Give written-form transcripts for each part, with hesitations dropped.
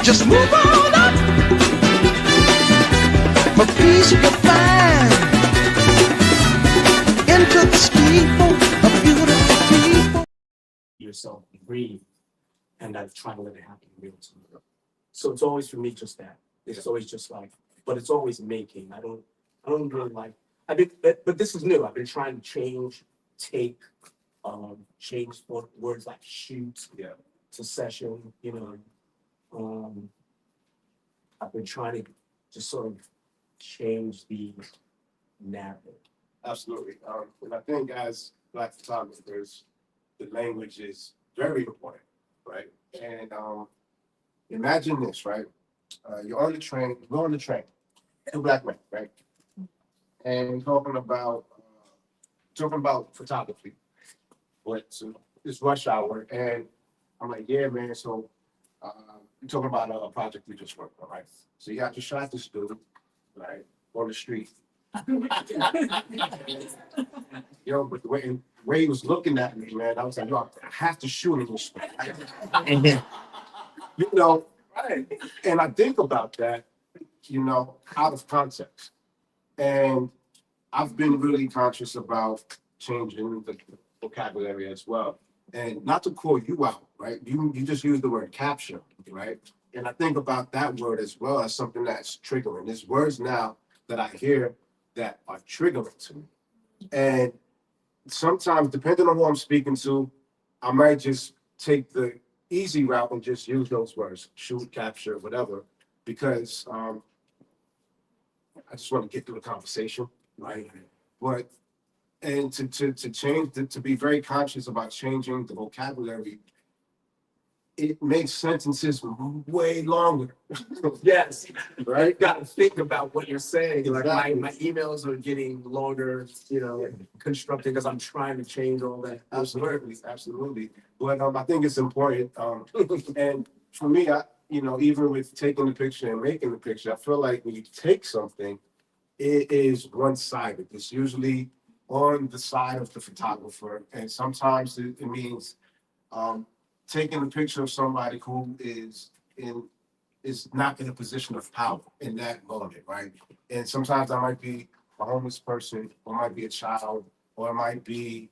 Just move on up. For peace you can find into this people, a beautiful people. Yourself and breathe, and I've tried to let it happen in real time. So it's always for me just that. It's always just like, but it's always making. I don't really like. But this is new. I've been trying to change words like shoot to session. I've been trying to just sort of change the narrative. Absolutely. And I think as Black photographers, the language is very important, right? And imagine this, right? You're on the train, we're on the train, two Black men, right? And we're talking about photography. So it's rush hour, and I'm like, yeah, man. So you're talking about a project we just worked on, right? So you got your shot this dude, right, on the street. But the way he was looking at me, man, I was like, yo, I have to shoot him. Right. And I think about that, out of context. And I've been really conscious about changing the vocabulary as well. And not to call you out, right? You just used the word capture, right? And I think about that word as well as something that's triggering. There's words now that I hear that are triggering to me. And sometimes, depending on who I'm speaking to, I might just take the easy route and just use those words, shoot, capture, whatever, because I just want to get through the conversation, right? But and to change, to be very conscious about changing the vocabulary, it makes sentences way longer. Yes, right. You got to think about what you're saying. Exactly. Like my emails are getting longer, constructed because I'm trying to change all that. Absolutely. But I think it's important. And for me, even with taking the picture and making the picture, I feel like when you take something, it is one-sided. It's usually on the side of the photographer, and sometimes it means taking a picture of somebody who is not in a position of power in that moment, right? And sometimes that might be a homeless person, or it might be a child, or it might be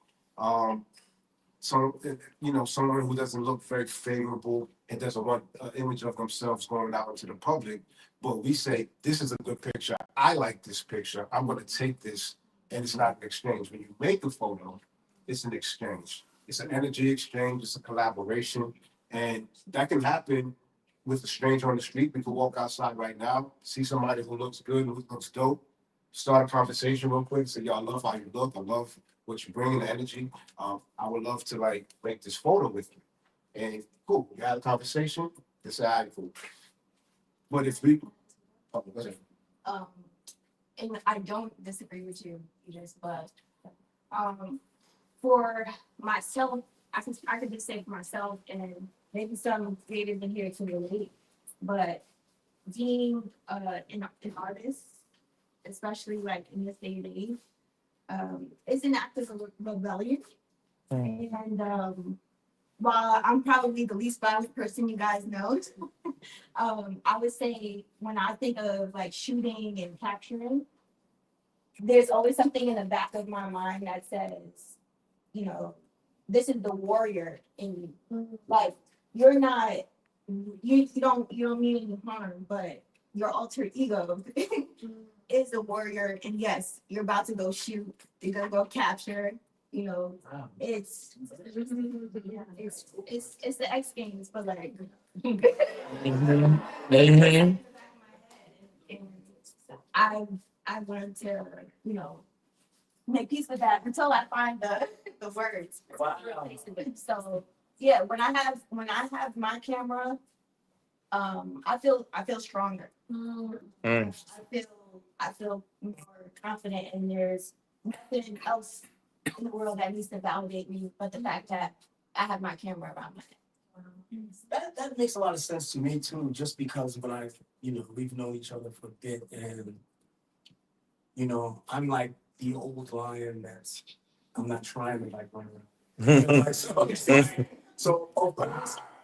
someone who doesn't look very favorable and doesn't want an image of themselves going out into the public. But we say, this is a good picture. I like this picture. I'm going to take this, and it's not an exchange. When you make a photo, it's an exchange. It's an energy exchange. It's a collaboration. And that can happen with a stranger on the street. We can walk outside right now, see somebody who looks good, who looks dope, start a conversation real quick, say, yo, I love how you look. I love what you bring in the energy. I would love to make this photo with you. And cool, we had a conversation. It's all right, cool. But if we, go ahead. And I don't disagree with you, Idris, but for myself, I could just say for myself, and maybe some creators in here can relate, but being an artist, especially like in this day and age, it's an act of rebellion. And while I'm probably the least violent person you guys know, I would say when I think of like shooting and capturing, there's always something in the back of my mind that says, this is the warrior in you. Like you're not, you don't mean any harm, but your alter ego is a warrior. And yes, you're about to go shoot, you're gonna go capture. It's the X Games, but like I've learned to make peace with that until I find the words. Wow. So yeah, when I have my camera, I feel stronger. I feel more confident, and there's nothing else in the world that needs to validate me but the fact that I have my camera around my head. That makes a lot of sense to me too, just because when we've known each other for a bit, and I'm like the old lion I'm not trying to run around. So,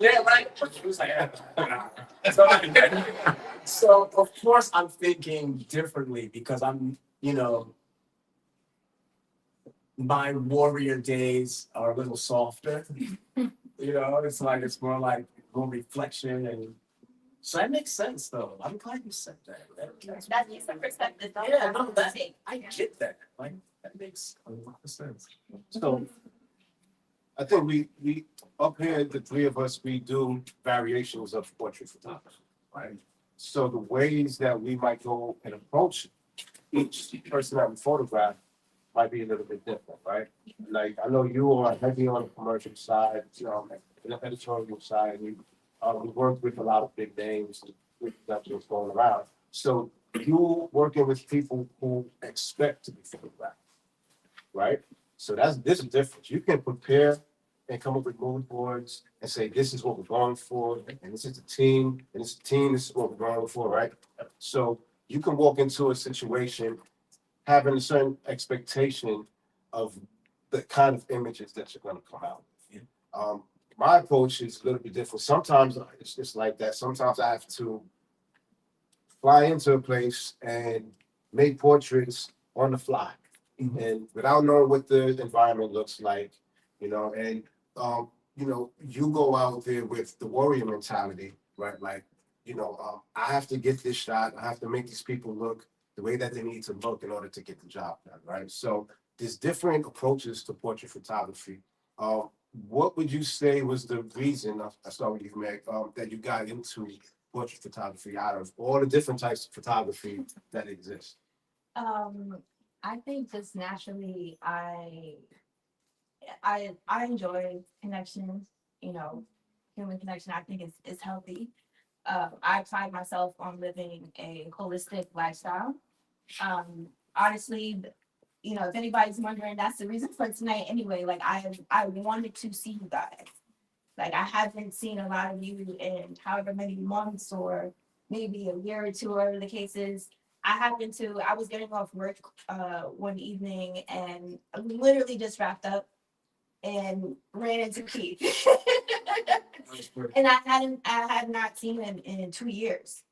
yeah, right. She was like, so of course I'm thinking differently because I'm, my warrior days are a little softer. It's like it's more like more reflection and so that makes sense though. I'm glad you said that. That needs some perspective. Though. Yeah, no, I get that. Like that makes a lot of sense. So I think we up here, the three of us, we do variations of portrait photography, right? So the ways that we might go and approach each person that we photograph might be a little bit different, right? Like I know you are heavy on the commercial side, the editorial side. We work with a lot of big names with productions going around. So you working with people who expect to be photographed, right? So this is different. You can prepare and come up with mood boards and say, this is what we're going for, and this is the team, and this is the team, this is what we're going for, right? So you can walk into a situation having a certain expectation of the kind of images that you're going to come out with. My approach is a little bit different. Sometimes it's just like that. Sometimes I have to fly into a place and make portraits on the fly. And without knowing what the environment looks like, and you go out there with the warrior mentality, right? Like, I have to get this shot, I have to make these people look the way that they need to look in order to get the job done, right? So there's different approaches to portrait photography. What would you say was the reason, I start with you, Meg, that you got into portrait photography out of all the different types of photography that exist? I think just naturally, I enjoy connections. Human connection. I think is healthy. I pride myself on living a holistic lifestyle. Honestly, if anybody's wondering, that's the reason for tonight anyway. Like I wanted to see you guys. Like I haven't seen a lot of you in however many months or maybe a year or two, whatever the case is. I was getting off work one evening and I literally just wrapped up and ran into Keith. And I had not seen him in 2 years.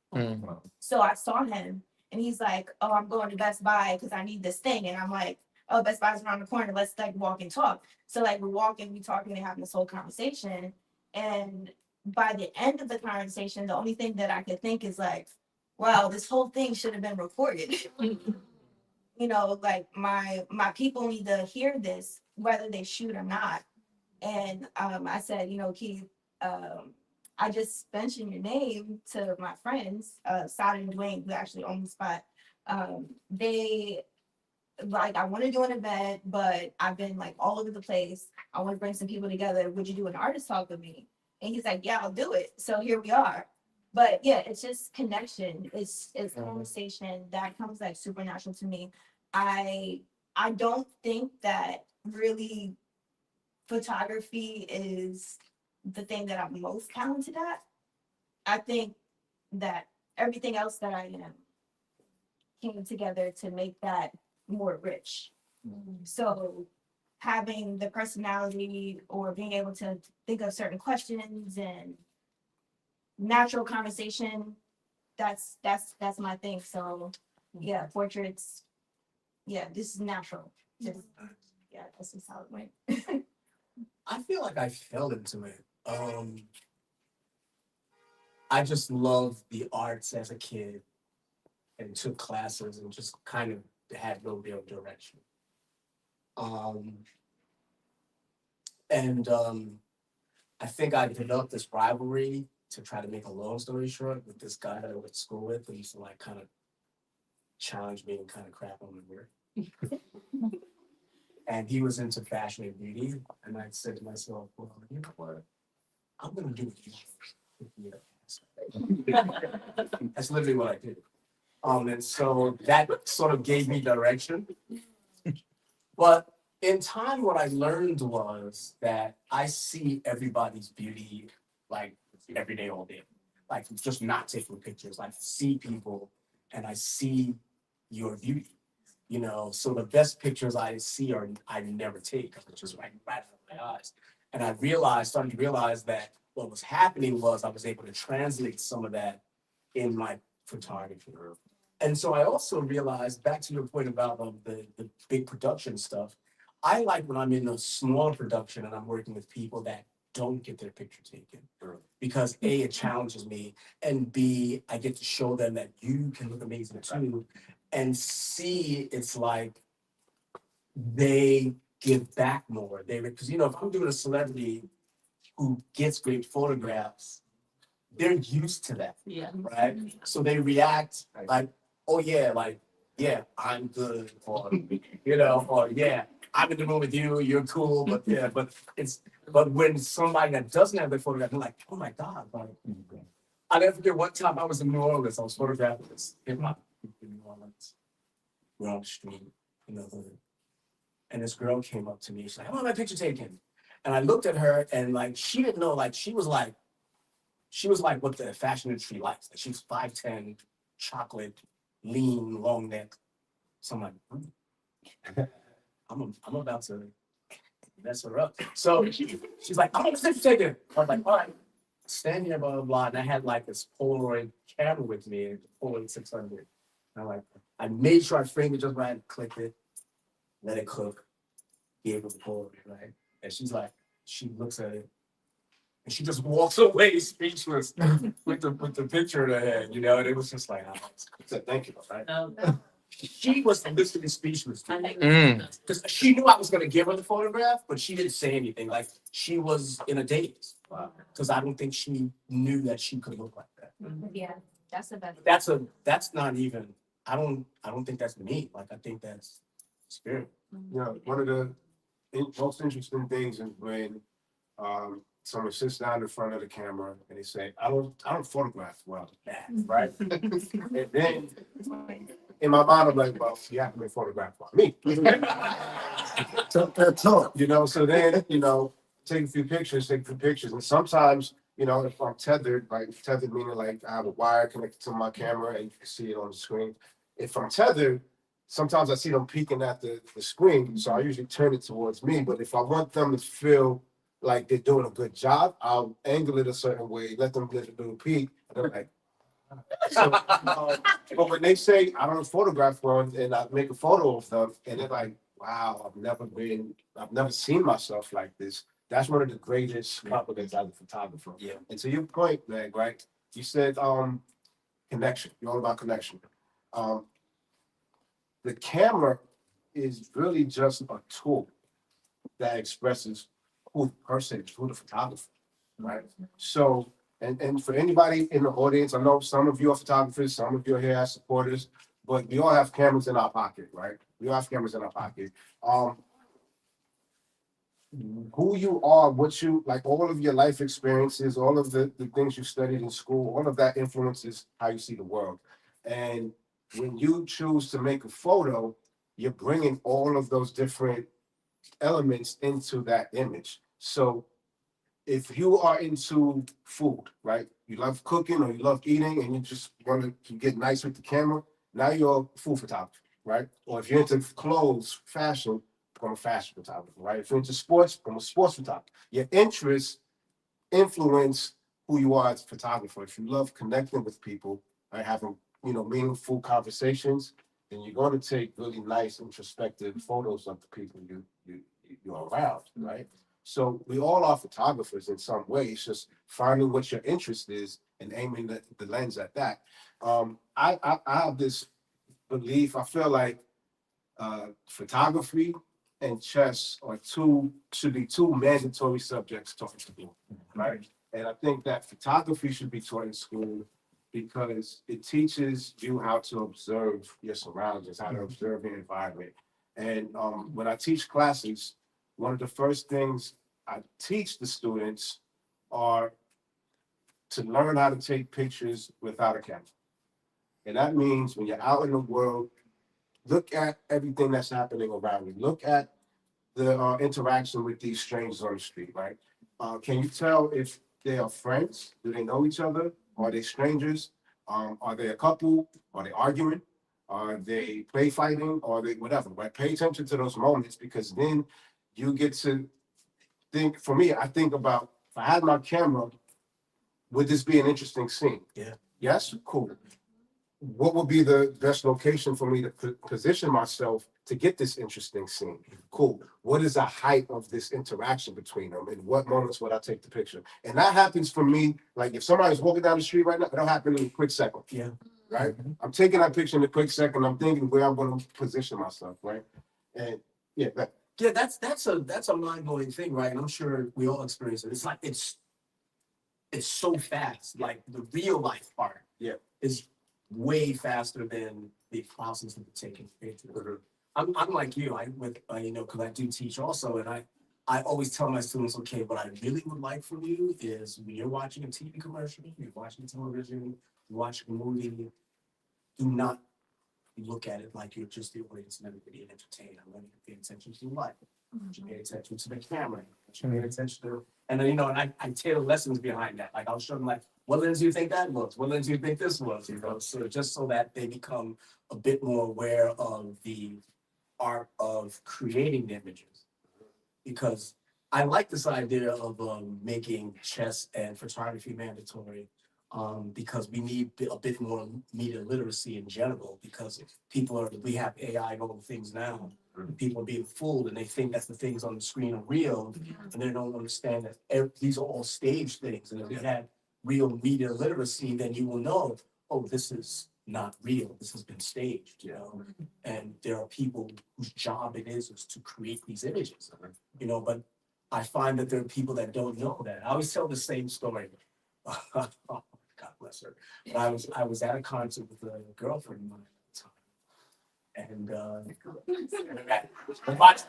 So I saw him and he's like, oh, I'm going to Best Buy because I need this thing. And I'm like, oh, Best Buy's around the corner. Let's like walk and talk. So like we're walking, we talking and having this whole conversation. And by the end of the conversation, the only thing that I could think is like, wow, this whole thing should have been recorded. Like my people need to hear this, whether they shoot or not. And I said, Keith, I just mentioned your name to my friends, Sada and Dwayne, who actually own the spot. They like, I want to do an event, but I've been like all over the place. I want to bring some people together. Would you do an artist talk with me? And he's like, yeah, I'll do it. So here we are. But yeah, it's just connection. It's conversation that comes like supernatural to me. I don't think that really photography is the thing that I'm most talented at. I think that everything else that I am came together to make that more rich. So having the personality or being able to think of certain questions and natural conversation, that's my thing. So yeah, portraits, yeah, this is natural. Just, yeah, that's just how it went. I feel like I fell into it. I just loved the arts as a kid and took classes and just kind of had no real direction. And I think I developed this rivalry, to try to make a long story short, with this guy that I went to school with, who used to like kind of challenge me and kind of crap on my work. And he was into fashion and beauty, and I said to myself, well, you know what? I'm gonna do it. That's literally what I did. And so that sort of gave me direction. But in time, what I learned was that I see everybody's beauty like every day, all day. Like just not taking pictures. I see people and I see your beauty. So the best pictures I see I never take, which is right out of my eyes. And I started to realize that what was happening was I was able to translate some of that in my photography. And so I also realized, back to your point about the big production stuff, I like when I'm in a small production and I'm working with people that don't get their picture taken. Because A, it challenges me, and B, I get to show them that you can look amazing too. And C, it's like they give back more. Because if I'm doing a celebrity who gets great photographs, they're used to that. Yeah. Right? So they react like, oh yeah, I'm good, or or yeah, I'm in the room with you, you're cool, but when somebody that doesn't have their photograph, they're like, oh my God, like, I never forget one time I was in New Orleans, I was photographing this hip hop group in New Orleans. We're on the street in the hood. And this girl came up to me, she's like, I want my picture taken. And I looked at her and like, she didn't know, like, she was like what the fashion industry likes. Like, she was 5'10", chocolate, lean, long neck. So I'm like, I'm about to mess her up. So she's like, I'm gonna take it. I was like, all right, stand here, blah, blah, blah. And I had like this Polaroid camera with me, Polaroid 600. And I made sure I framed it just right, clicked it, let it cook, gave her the Polaroid, right? And she's like, she looks at it, and she just walks away speechless with the picture in her hand, and it was just like, I said, thank you, right? She was literally speechless because she knew I was going to give her the photograph, but she didn't say anything. Like, she was in a daze because I don't think she knew that she could look like that. Yeah, that's the best. That's not even. I don't think that's me. Like, I think that's spirit. One of the most interesting things is when someone sits down in front of the camera and they say, I don't photograph well, right? And then in my mind, I'm like, well, you have to be photographed by me. So then, take a few pictures. And sometimes, if I'm tethered, like tethered meaning like I have a wire connected to my camera and you can see it on the screen. If I'm tethered, sometimes I see them peeking at the screen. So I usually turn it towards me. But if I want them to feel like they're doing a good job, I'll angle it a certain way, let them get a little peek. And they're like, so, but when they say I don't photograph one and I make a photo of them and they're like, wow, I've never seen myself like this. That's one of the greatest compliments as a photographer. Yeah. And to your point, Meg, right? You said connection. You're all about connection. The camera is really just a tool that expresses who the person is, who the photographer, right? So, and for anybody in the audience, I know some of you are photographers, some of you are here as supporters, but we all have cameras in our pocket, right? We all have cameras in our pocket. Who you are, what you like, all of your life experiences, all of the things you studied in school, all of that influences how you see the world. And when you choose to make a photo, you're bringing all of those different elements into that image. So if you are into food, right? You love cooking or you love eating and you just want to get nice with the camera, now you're a food photographer, right? Or if you're into clothes, fashion, become a fashion photographer, right? If you're into sports, become a sports photographer. Your interests influence who you are as a photographer. If you love connecting with people, right, having meaningful conversations, then you're going to take really nice introspective photos of the people you're around, right? So we all are photographers in some way. It's just finding what your interest is and aiming the lens at that. I have this belief. I feel like photography and chess should be two mandatory subjects taught in school, right? And I think that photography should be taught in school because it teaches you how to observe your surroundings, how to observe your environment. And when I teach classes, one of the first things I teach the students are to learn how to take pictures without a camera. And that means when you're out in the world, look at everything that's happening around you. Look at the interaction with these strangers on the street, right? Can you tell if they are friends? Do they know each other? Are they strangers? Are they a couple? Are they arguing? Are they play fighting? Are they whatever, right? Pay attention to those moments because then you get to think, for me, I think about, if I had my camera, would this be an interesting scene? Yeah. Yes? Cool. What would be the best location for me to position myself to get this interesting scene? Cool. What is the height of this interaction between them? And what moments would I take the picture? And that happens for me, like if somebody's walking down the street right now, it'll happen in a quick second. Yeah. Right? I'm taking that picture in a quick second. I'm thinking where I'm going to position myself, right? And yeah, Yeah, that's a mind-blowing thing, right? And I'm sure we all experience it. It's like it's so fast. Like the real life part is way faster than the process of taking pictures. I'm like you, because I do teach also, and I always tell my students, okay, what I really would like from you is when you're watching a TV commercial, you're watching television, you're watching a movie, do not look at it like you're just the audience and everybody entertained. I want you to pay attention to the light. I want you to pay attention to the camera. I want you to pay attention to, and then, and I tailor lessons behind that. Like I'll show them like, what lens do you think that was? What lens do you think this was? So just so that they become a bit more aware of the art of creating the images. Because I like this idea of making chess and photography mandatory. Because we need a bit more media literacy in general, because we have AI and all the things now. People are being fooled and they think that the things on the screen are real, and they don't understand that these are all staged things. And if we had real media literacy, then you will know, oh, this is not real. This has been staged, And there are people whose job it is to create these images, But I find that there are people that don't know that. I always tell the same story. God bless her. But I was at a concert with a girlfriend of mine at the time. And watched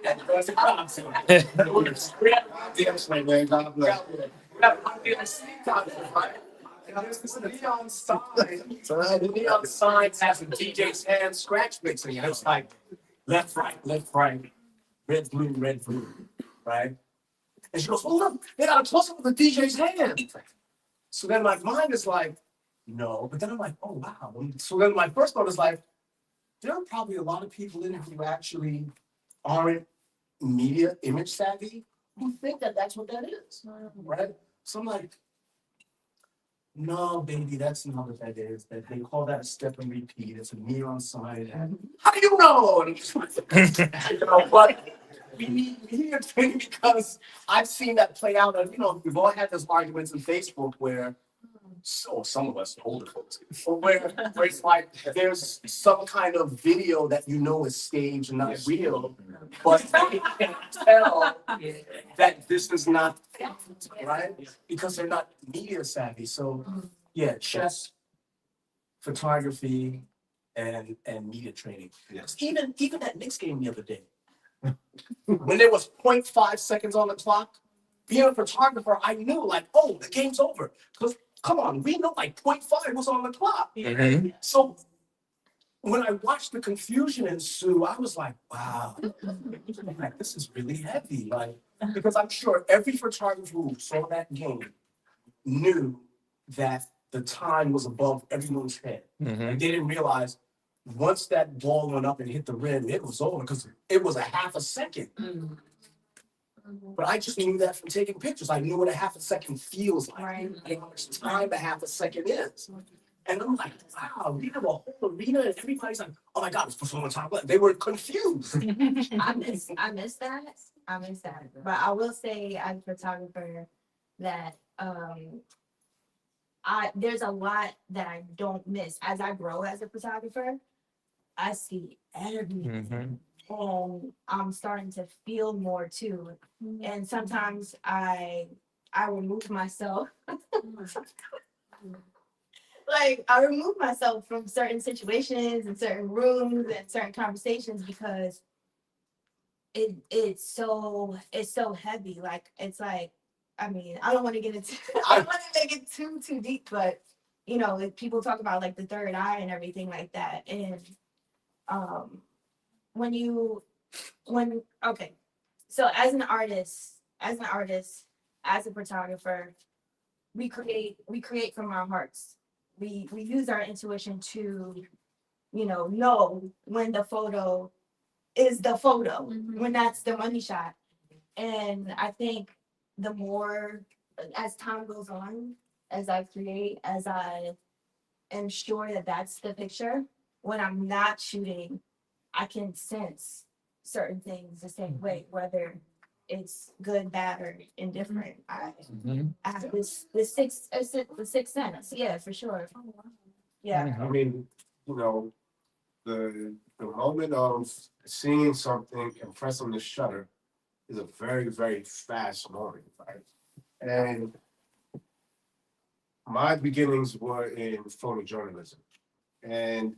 it was a concert. And there's this neon sign. The neon sign has a DJ's hand scratch mixing. And it's like left, right, red, blue, right? And she goes, hold up, they got a close up with the DJ's hand. So then my mind is like, no. But then I'm like, oh, wow. So then my first thought is like, there are probably a lot of people in here who actually aren't media image savvy who think that that's what that is, right? So I'm like, no, baby, that's not what that is. That they call that a step and repeat. It's a neon sign. How do you know? And I'm just like, but we need media training because I've seen that play out. And we've all had those arguments in Facebook where, some of us older folks, where it's like there's some kind of video that is staged and not real, but they can tell that this is not right because they're not media savvy. So yeah, chess, photography, and media training. Yes. Even that Knicks game the other day, when there was 0.5 seconds on the clock, being a photographer, I knew like, oh, the game's over. Because come on, we know like 0.5 was on the clock. Mm-hmm. So when I watched the confusion ensue, I was like, wow, like, this is really heavy. Like, because I'm sure every photographer who saw that game knew that the time was above everyone's head. Mm-hmm. And they didn't realize once that ball went up and hit the rim, it was over because it was a half a second. Mm-hmm. But I just knew that from taking pictures. I knew what a half a second feels like. Right. I know how much time a half a second is. And I'm like, wow, we have a whole arena and everybody's like, oh my God, it's for someone time left. They were confused. I miss that. But I will say as a photographer that there's a lot that I don't miss. As I grow as a photographer, I see everything. Mm-hmm. And I'm starting to feel more too. And sometimes I remove myself. Like I remove myself from certain situations and certain rooms and certain conversations because it's so heavy. Like it's like, I mean, I don't want to get into I don't want to make it too deep, but like people talk about like the third eye and everything like that. And so as an artist, as a photographer, we create from our hearts. We use our intuition to, know when the photo is the photo, when that's the money shot. And I think the more, as time goes on, as I create, as I am sure that that's the picture, when I'm not shooting, I can sense certain things the same way, whether it's good, bad, or indifferent. I have the sixth sense. Yeah, for sure. Yeah. I mean, you know, the moment of seeing something and pressing the shutter is a very, very fast moment, right? And my beginnings were in photojournalism. And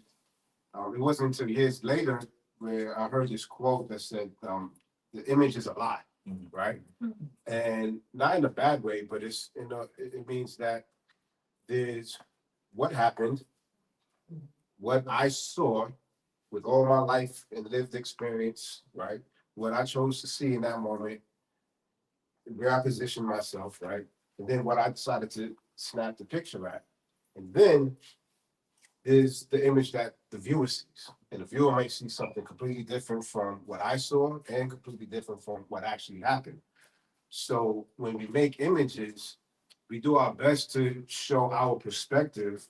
it wasn't until years later where I heard this quote that said, the image is a lie, right? And not in a bad way, but it's, you know, it means that there's what happened, what I saw with all my life and lived experience, right? What I chose to see in that moment, where I positioned myself, right? And then what I decided to snap the picture at. And then is the image that the viewer sees. And the viewer might see something completely different from what I saw and completely different from what actually happened. So when we make images, we do our best to show our perspective,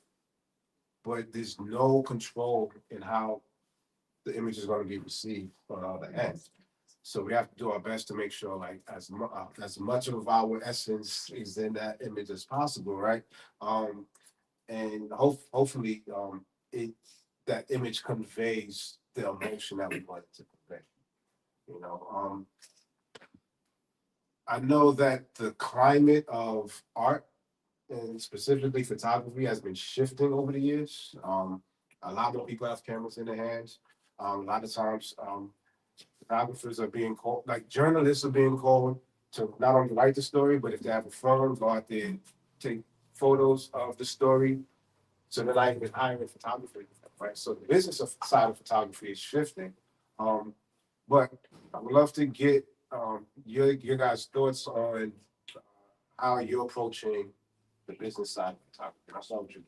but there's no control in how the image is going to be received on the other end. So we have to do our best to make sure, like, as much of our essence is in that image as possible, right? And hopefully, it that image conveys the emotion that we want it to convey. You know, I know that the climate of art and specifically photography has been shifting over the years. A lot more people have cameras in their hands. A lot of times, photographers are being called, like journalists are being called to not only write the story, but if they have a phone, go out there and take photos of the story. So they're not even hiring photographers, right? So the business of side of photography is shifting. But I would love to get your guys' thoughts on how you're approaching the business side of photography. I'll start with you.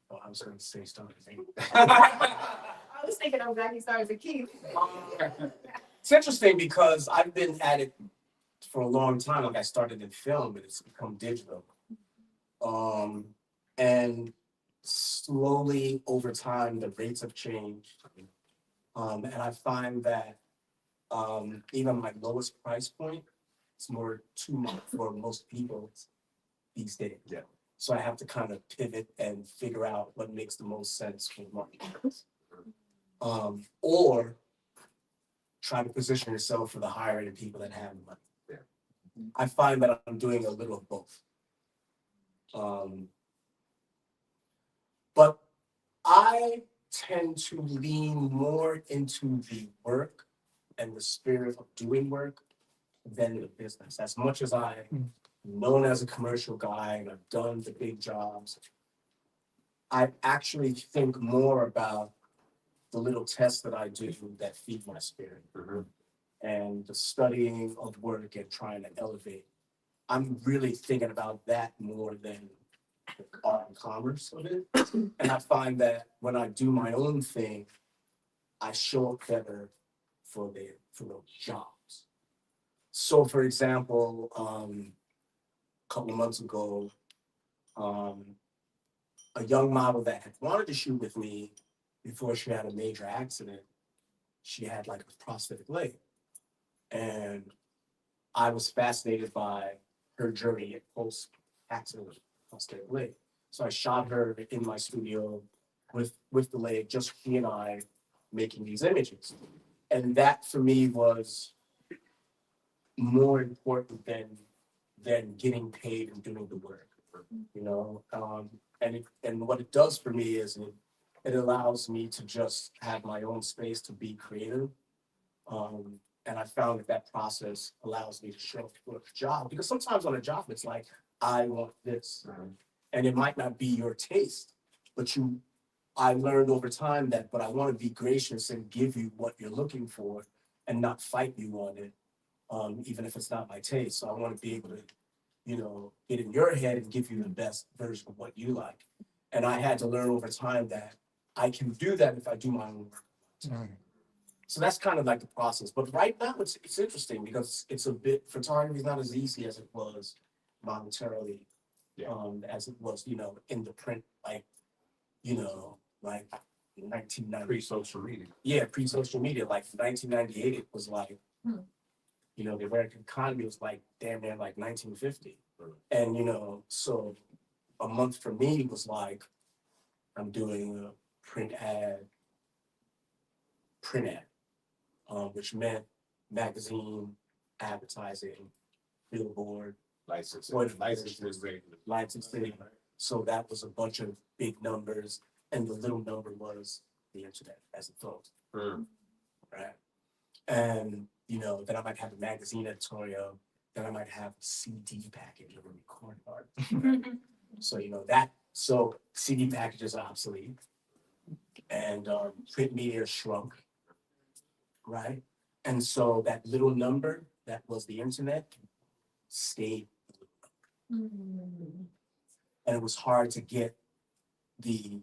Oh, I was going to say something. I was thinking I'm glad he started the key. It's interesting because I've been at it for a long time. Like I started in film, but it's become digital. And slowly over time, the rates have changed. And I find that even my lowest price point is more too much for most people these days. Yeah. So I have to kind of pivot and figure out what makes the most sense for marketers. Or try to position yourself for the higher end people that have money. Yeah. I find that I'm doing a little of both. But I tend to lean more into the work and the spirit of doing work than the business. As much as I'm known as a commercial guy and I've done the big jobs, I actually think more about the little tests that I do that feed my spirit. And the studying of work and trying to elevate. I'm really thinking about that more than the art and commerce of it. And I find that when I do my own thing, I show up better for those jobs. So for example, a couple of months ago, a young model that had wanted to shoot with me before she had a major accident, she had like a prosthetic leg. And I was fascinated by her journey post-accident prosthetic leg. So I shot her in my studio with the leg, just she and I making these images. And that for me was more important than getting paid and doing the work, you know? And what it does for me is it allows me to just have my own space to be creative. And I found that process allows me to show up for a job, because sometimes on a job, it's like, I want this. And it might not be your taste, but I learned over time that, but I want to be gracious and give you what you're looking for and not fight you on it, even if it's not my taste. So I want to be able to, you know, get in your head and give you the best version of what you like. And I had to learn over time that I can do that if I do my own work. So that's kind of like the process. But right now, it's interesting because it's a bit, photography is not as easy as it was monetarily, Yeah. as it was, in the print, like, like 1990. Pre-social media. Yeah, pre-social media, like 1998, it was like, Hmm. the American economy was like damn near like 1950. And, so a month for me was like, I'm doing a print ad, which meant magazine, advertising, billboard, Licensing. What- Licensing is regular. licensing. So that was a bunch of big numbers, and the little number was the internet as a thought, Mm. right? And, then I might have a magazine editorial, then I might have a CD package of a recording artist. So, so CD packages are obsolete, and print media shrunk, right? And so that little number that was the internet stayed. Mm. And it was hard to get the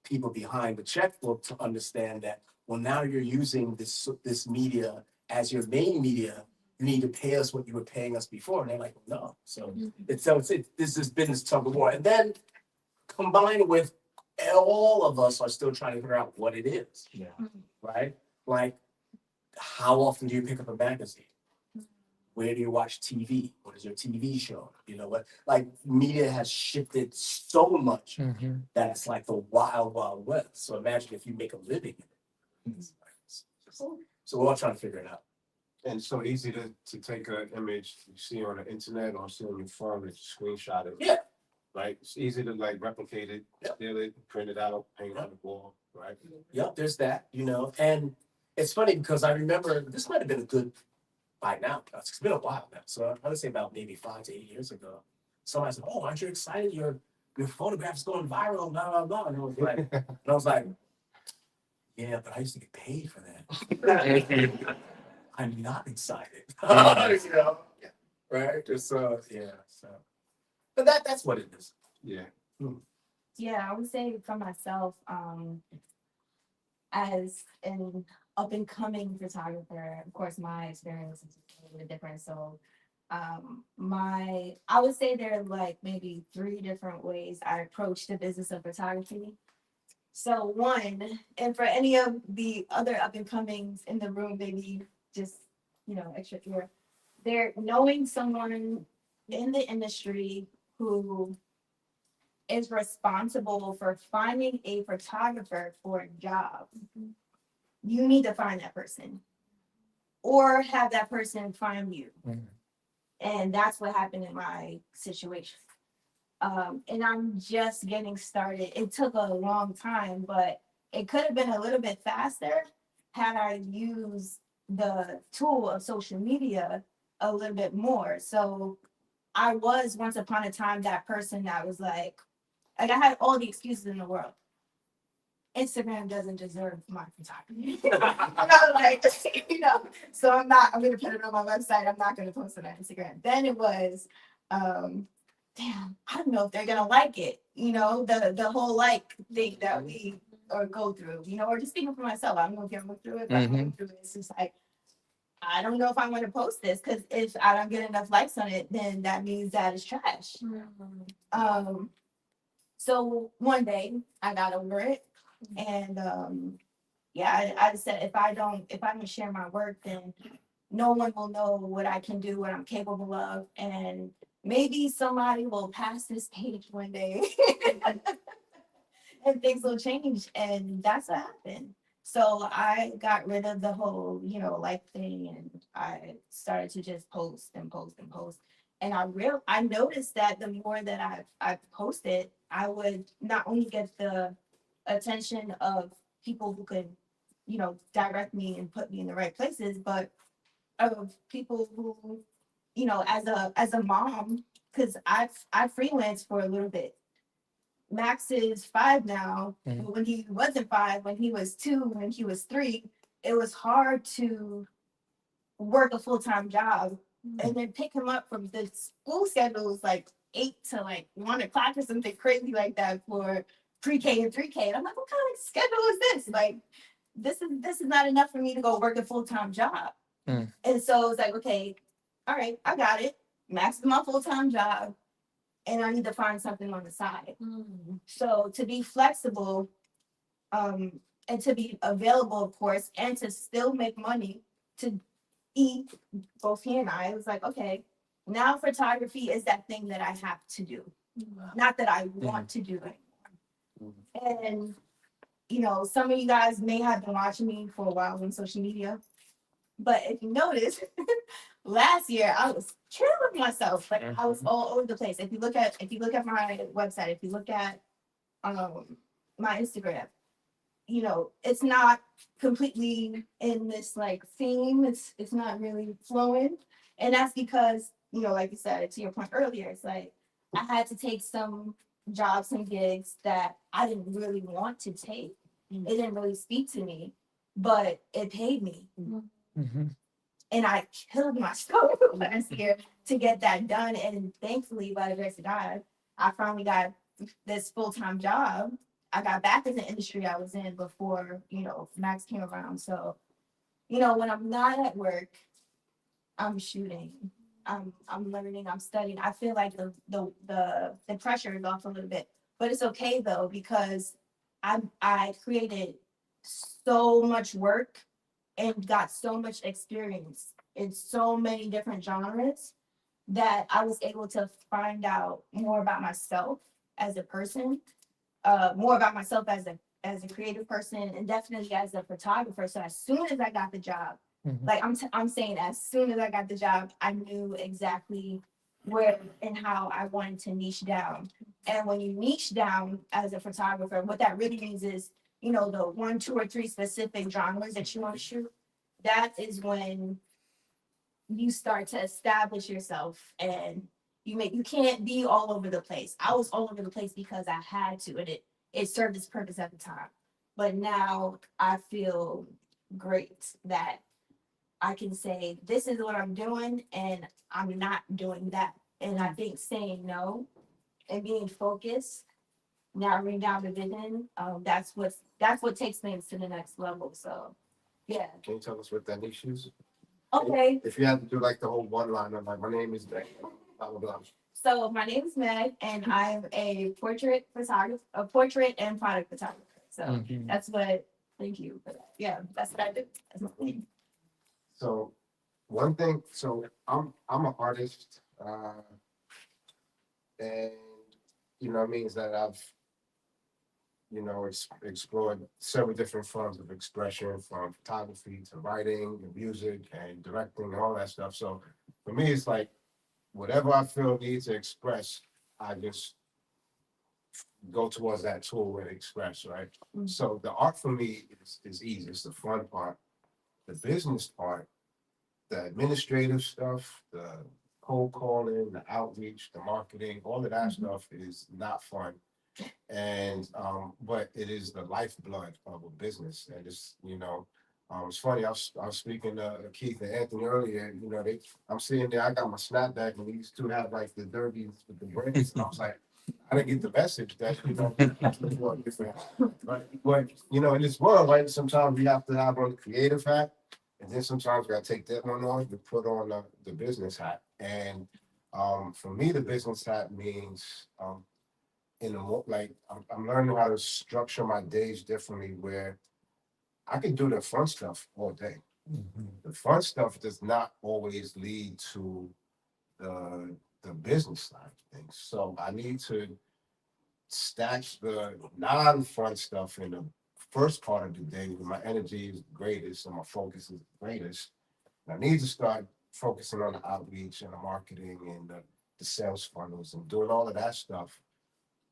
people behind the checkbook to understand that, well, now you're using this media as your main media, you need to pay us what you were paying us before. And they're like, no. So this has been this tug of war. And then combined with all of us are still trying to figure out what it is. Yeah. Right? Like, how often do you pick up a magazine? Where do you watch TV? What is your TV show? Like media has shifted so much that it's like the wild, wild west. So imagine if you make a living in it. So we're all trying to figure it out. And so easy to take an image you see on the internet or see on your phone and screenshot it. Yeah. Right? It's easy to like replicate it, Yep. steal it, print it out, hang it on the wall, right? Yep, there's that, and it's funny because I remember this might have been a good by now. It's been a while now. So I would say about maybe 5 to 8 years ago. Somebody said, "Oh, aren't you excited? Your photograph's going viral, blah, blah, blah." And I was like, yeah, but I used to get paid for that. I'm not excited. Right? Just yeah. So but that's what it is. Yeah. Yeah, I would say for myself, as an up and coming photographer, of course, my experience is a little bit different. So, I would say there are like maybe 3 different ways I approach the business of photography. So one, and for any of the other up and comings in the room, maybe just, extra ear, they're knowing someone in the industry who is responsible for finding a photographer for a job. You need to find that person or have that person find you. And that's what happened in my situation. And I'm just getting started. It took a long time, but it could have been a little bit faster had I used the tool of social media a little bit more. So I was once upon a time that person that was like I had all the excuses in the world. Instagram doesn't deserve my photography. So I'm going to put it on my website. I'm not going to post it on Instagram. Then it was, damn, I don't know if they're going to like it. The whole like thing that we go through, or just speaking for myself. I don't know if you're going through it, but I'm going through it. It's just like, I don't know if I'm going to post this because if I don't get enough likes on it, then that means that it's trash. So one day I got over it, and I just said if I don't share my work, then no one will know what I can do, what I'm capable of, and maybe somebody will pass this page one day, and things will change, and that's what happened. So I got rid of the whole like thing, and I started to just post and post and post. And I noticed that the more that I posted, I would not only get the attention of people who could, direct me and put me in the right places, but of people who, as a mom, because I freelanced for a little bit. Max is 5 now, but when he wasn't 5, when he was 2, when he was 3, it was hard to work a full-time job. And then pick him up from the school schedule was like 8 to like 1 o'clock or something crazy like that for pre-K and 3K. And I'm like, what kind of schedule is this? Like, this is not enough for me to go work a full-time job. Mm. And so it's like, okay, all right, I got it. Max is my full-time job, and I need to find something on the side. So to be flexible, and to be available, of course, and to still make money to eat, both he and I, it was like, okay, now photography is that thing that I have to do, not that I want to do it. And, you know, some of you guys may have been watching me for a while on social media, but if you notice, last year I was killing myself. Like I was all over the place. If you look at my website, if you look at my Instagram, you know, it's not completely in this like theme. It's not really flowing. And that's because, you know, like you said, to your point earlier, it's like I had to take some jobs and gigs that I didn't really want to take. It didn't really speak to me, but it paid me. Mhm. And I killed myself last year to get that done. And thankfully, by the grace of God, I finally got this full-time job. I got back in the industry I was in before, you know, Max came around. So, you know, when I'm not at work, I'm shooting. I'm learning, I'm studying. I feel like the pressure is off a little bit. But it's okay though, because I created so much work and got so much experience in so many different genres that I was able to find out more about myself as a person, more about myself as a creative person, and definitely as a photographer. So as soon as I got the job, like I'm saying, as soon as I got the job, I knew exactly where and how I wanted to niche down. And when you niche down as a photographer, what that really means is, you know, the 1, 2, or 3 specific genres that you want to shoot. That is when you start to establish yourself, and you can't be all over the place. I was all over the place because I had to, and it served its purpose at the time. But now I feel great that I can say this is what I'm doing and I'm not doing that. And I think saying no and being focused, narrowing down the vision, that's what takes things to the next level. So yeah. Can you tell us what that niche is? Okay. If you had to do like the whole one line, I'm like, my name is Meg, blah, blah, blah. So my name is Meg, and I'm a portrait photographer, a portrait and product photographer. So Mhm. that's what. Thank you for that. Yeah, that's what I do. That's my thing. So one thing, so I'm an artist, and you know, it means that I've, you know, explored several different forms of expression, from photography to writing and music and directing and all that stuff. So for me, it's like whatever I feel need to express, I just go towards that tool and express, right? Mm. So the art for me is easy. It's the fun part. The business part, the administrative stuff, the cold calling, the outreach, the marketing, all of that stuff is not fun. And but it is the lifeblood of a business. And it's, you know, it's funny, I was speaking to Keith and Anthony earlier, you know, I'm sitting there, I got my snapback, and these two have like the derbies with the braids, and I was like, I didn't get the message that, you know, different, right? But, you know, in this world, right, sometimes we have to have on the creative hat, and then sometimes we gotta take that one off to put on the business hat. And for me, the business hat means in the like I'm learning how to structure my days differently, where I can do the fun stuff all day. The fun stuff does not always lead to the business side of things. So I need to stash the non-fun stuff in the first part of the day when my energy is greatest and my focus is greatest. And I need to start focusing on the outreach and the marketing and the sales funnels and doing all of that stuff.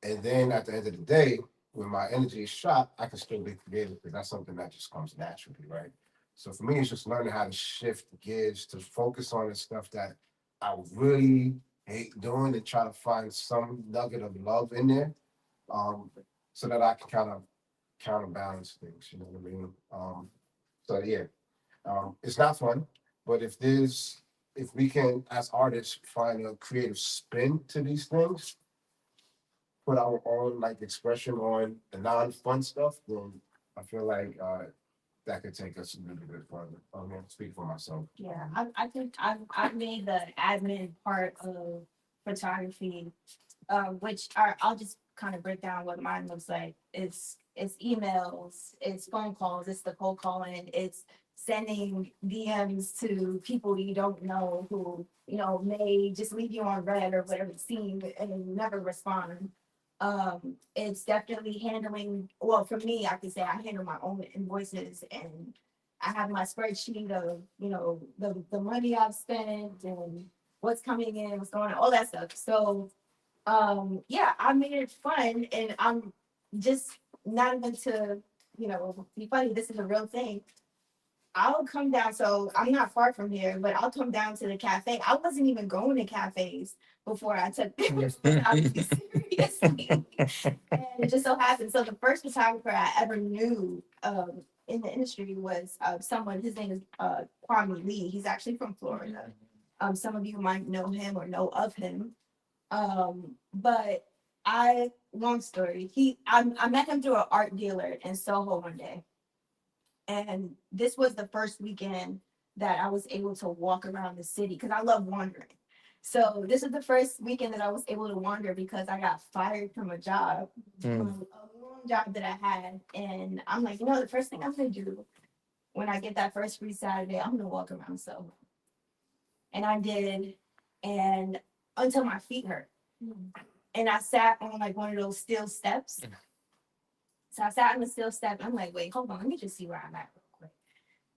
And then at the end of the day, when my energy is shot, I can still be creative, because that's something that just comes naturally, right? So for me, it's just learning how to shift gears to focus on the stuff that I really hate doing, and try to find some nugget of love in there, so that I can kind of counterbalance things, you know what I mean? So yeah, it's not fun, but if we can, as artists, find a creative spin to these things, put our own like expression on the non-fun stuff, then I feel like that could take us a little bit further. I'm gonna speak for myself. Yeah, I think I've made the admin part of photography, which are, I'll just kind of break down what mine looks like. It's emails, it's phone calls, it's the cold calling, it's sending DMs to people you don't know who, you know, may just leave you on red or whatever it seems and never respond. It's definitely handling, well, for me, I can say I handle my own invoices, and I have my spreadsheet of, you know, the money I've spent and what's coming in, what's going on, all that stuff. So, yeah, I made it fun, and I'm just not even to, you know, be funny. This is a real thing. I'll come down, so I'm not far from here, but I'll come down to the cafe. I wasn't even going to cafes before I took pictures seriously. And it just so happened. So the first photographer I ever knew in the industry was someone, his name is Kwame Lee. He's actually from Florida. Some of you might know him or know of him. But long story, I met him through an art dealer in Soho one day. And this was the first weekend that I was able to walk around the city because I love wandering. So this is the first weekend that I was able to wander because I got fired from a job, from a long job that I had. And I'm like, you know, the first thing I'm gonna do when I get that first free Saturday, I'm gonna walk around Soho. And I did, and until my feet hurt. And I sat on like one of those steel steps. So I sat on the steel step. I'm like, wait, hold on, let me just see where I'm at real quick.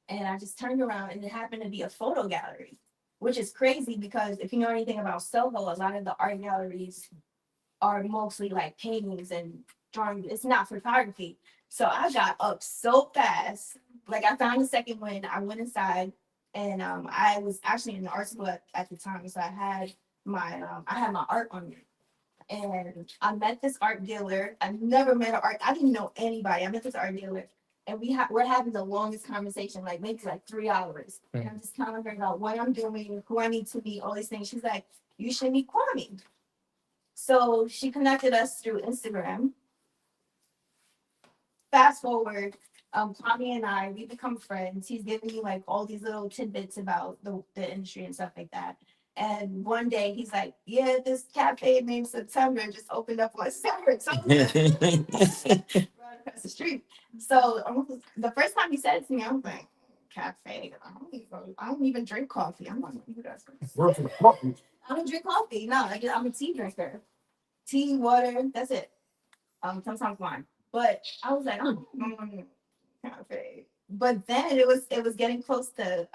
And I just turned around, and it happened to be a photo gallery, which is crazy because if you know anything about Soho, a lot of the art galleries are mostly like paintings and drawing. It's not photography. So I got up so fast. Like I found a second wind. I went inside, and I was actually in the art school at the time. So I had my art on me. And I met this art dealer. I've never met I didn't know anybody. I met this art dealer, and we're having the longest conversation, like maybe like 3 hours. And I'm just telling her about what I'm doing, who I need to meet, all these things. She's like, you should meet Kwame. So she connected us through Instagram. Fast forward, Kwame and we become friends. He's giving me like all these little tidbits about the industry and stuff like that. And one day he's like, yeah, this cafe named September just opened up on Saratoga right across the street. So the first time he said it to me, I was like, cafe? I don't even drink coffee. I'm not gonna do that. I don't drink coffee. No, I'm a tea drinker. Tea, water, that's it. Sometimes wine. But I was like, oh, cafe. But then it was getting close to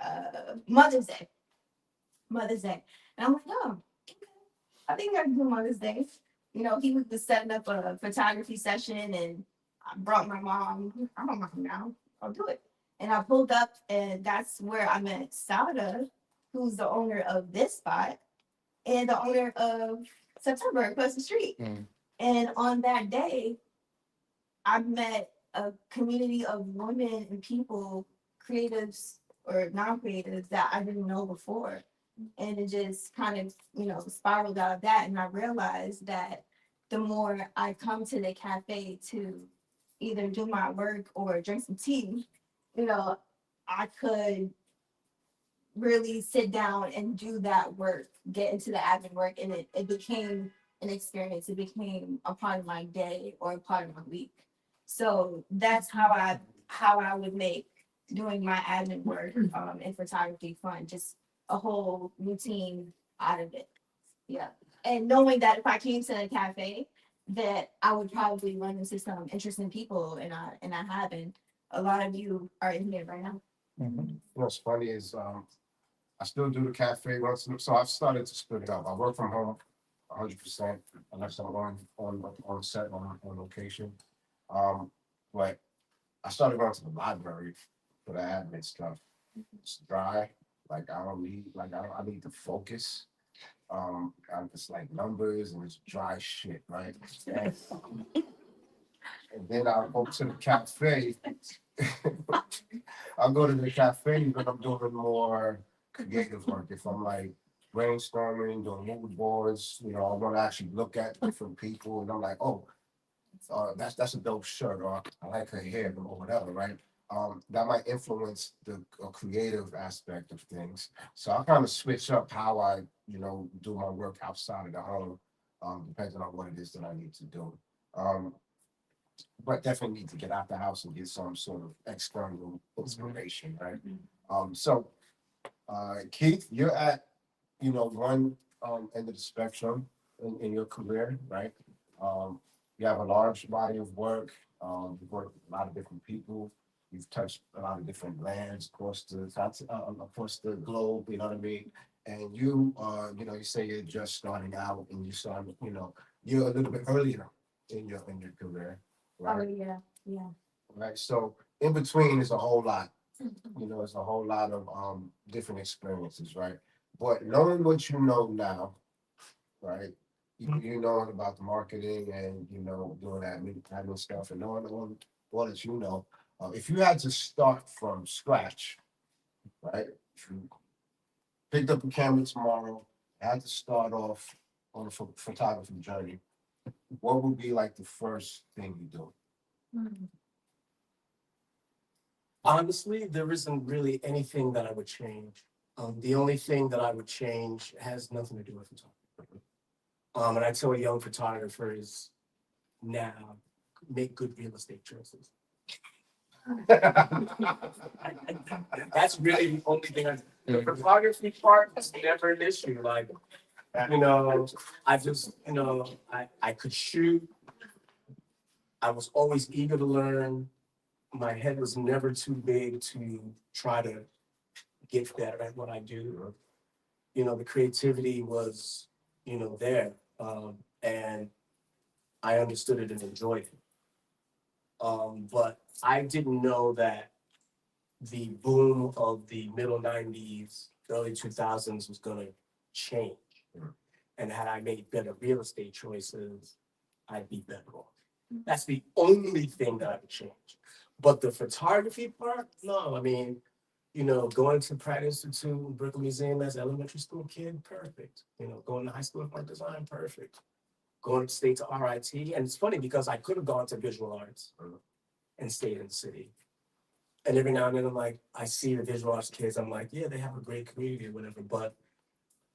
Mother's Day. And I'm like, oh, I think I can do Mother's Day. You know, he was setting up a photography session, and I brought my mom. I don't mind now. I'll do it. And I pulled up, and that's where I met Sada, who's the owner of this spot and the owner of September across the street. And on that day, I met a community of women and people, creatives or non-creatives that I didn't know before. And it just kind of, you know, spiraled out of that. And I realized that the more I come to the cafe to either do my work or drink some tea, you know, I could really sit down and do that work, get into the admin work. And it became an experience. It became a part of my day or a part of my week. So that's how I would make doing my admin work in photography fun. Just a whole routine out of it. Yeah. And knowing that if I came to a cafe, that I would probably run into some interesting people, and I haven't. A lot of you are in here right now. What's funny is I still do the cafe once, so I've started to split it up. I work from home 100% unless I'm on set on location. But I started going to the library for the admin stuff. It's dry. Like I need to focus. I'm just like numbers and it's dry shit, right? And then I'll go to the cafe. I'll go to the cafe when I'm doing more creative work. If I'm like brainstorming, doing mood boards, you know, I want to actually look at different people, and I'm like, oh, that's a dope shirt, or I like her hair, or whatever, right? that might influence the creative aspect of things. So I kind of switch up how I, do my work outside of the home, depending on what it is that I need to do. Um, but definitely need to get out the house and get some sort of external inspiration, right? So Keith, you're at, one end of the spectrum in your career, right? You have a large body of work. You've worked with a lot of different people. You've touched a lot of different lands across the globe. You know what I mean? And you, you say you're just starting out, and you're a little bit earlier in your career, Oh, right? yeah, yeah. Right. So in between is a whole lot. It's a whole lot of different experiences, right? But knowing what you know now, right? You knowing about the marketing and doing admin stuff and knowing all that you know. If you had to start from scratch, right? If you picked up a camera tomorrow, had to start off on a photography journey, what would be like the first thing you do? Mm. Honestly, there isn't really anything that I would change. The only thing that I would change has nothing to do with photography. And I tell young photographers now, make good real estate choices. That's really the only thing. The photography part is never an issue. Like, I just, I could shoot. I was always eager to learn. My head was never too big to try to get better at what I do. The creativity was, there. And I understood it and enjoyed it. But I didn't know that the boom of the middle 90s, early 2000s was gonna change. And had I made better real estate choices, I'd be better off. That's the only thing that I would change. But the photography part, no, I mean, going to Pratt Institute, Brooklyn Museum as an elementary school kid, perfect. Going to high school of art design, perfect. Going to state to RIT, and it's funny because I could have gone to visual arts and stayed in the city. And every now and then I'm like, I see the visual arts kids, I'm like, yeah, they have a great community or whatever, but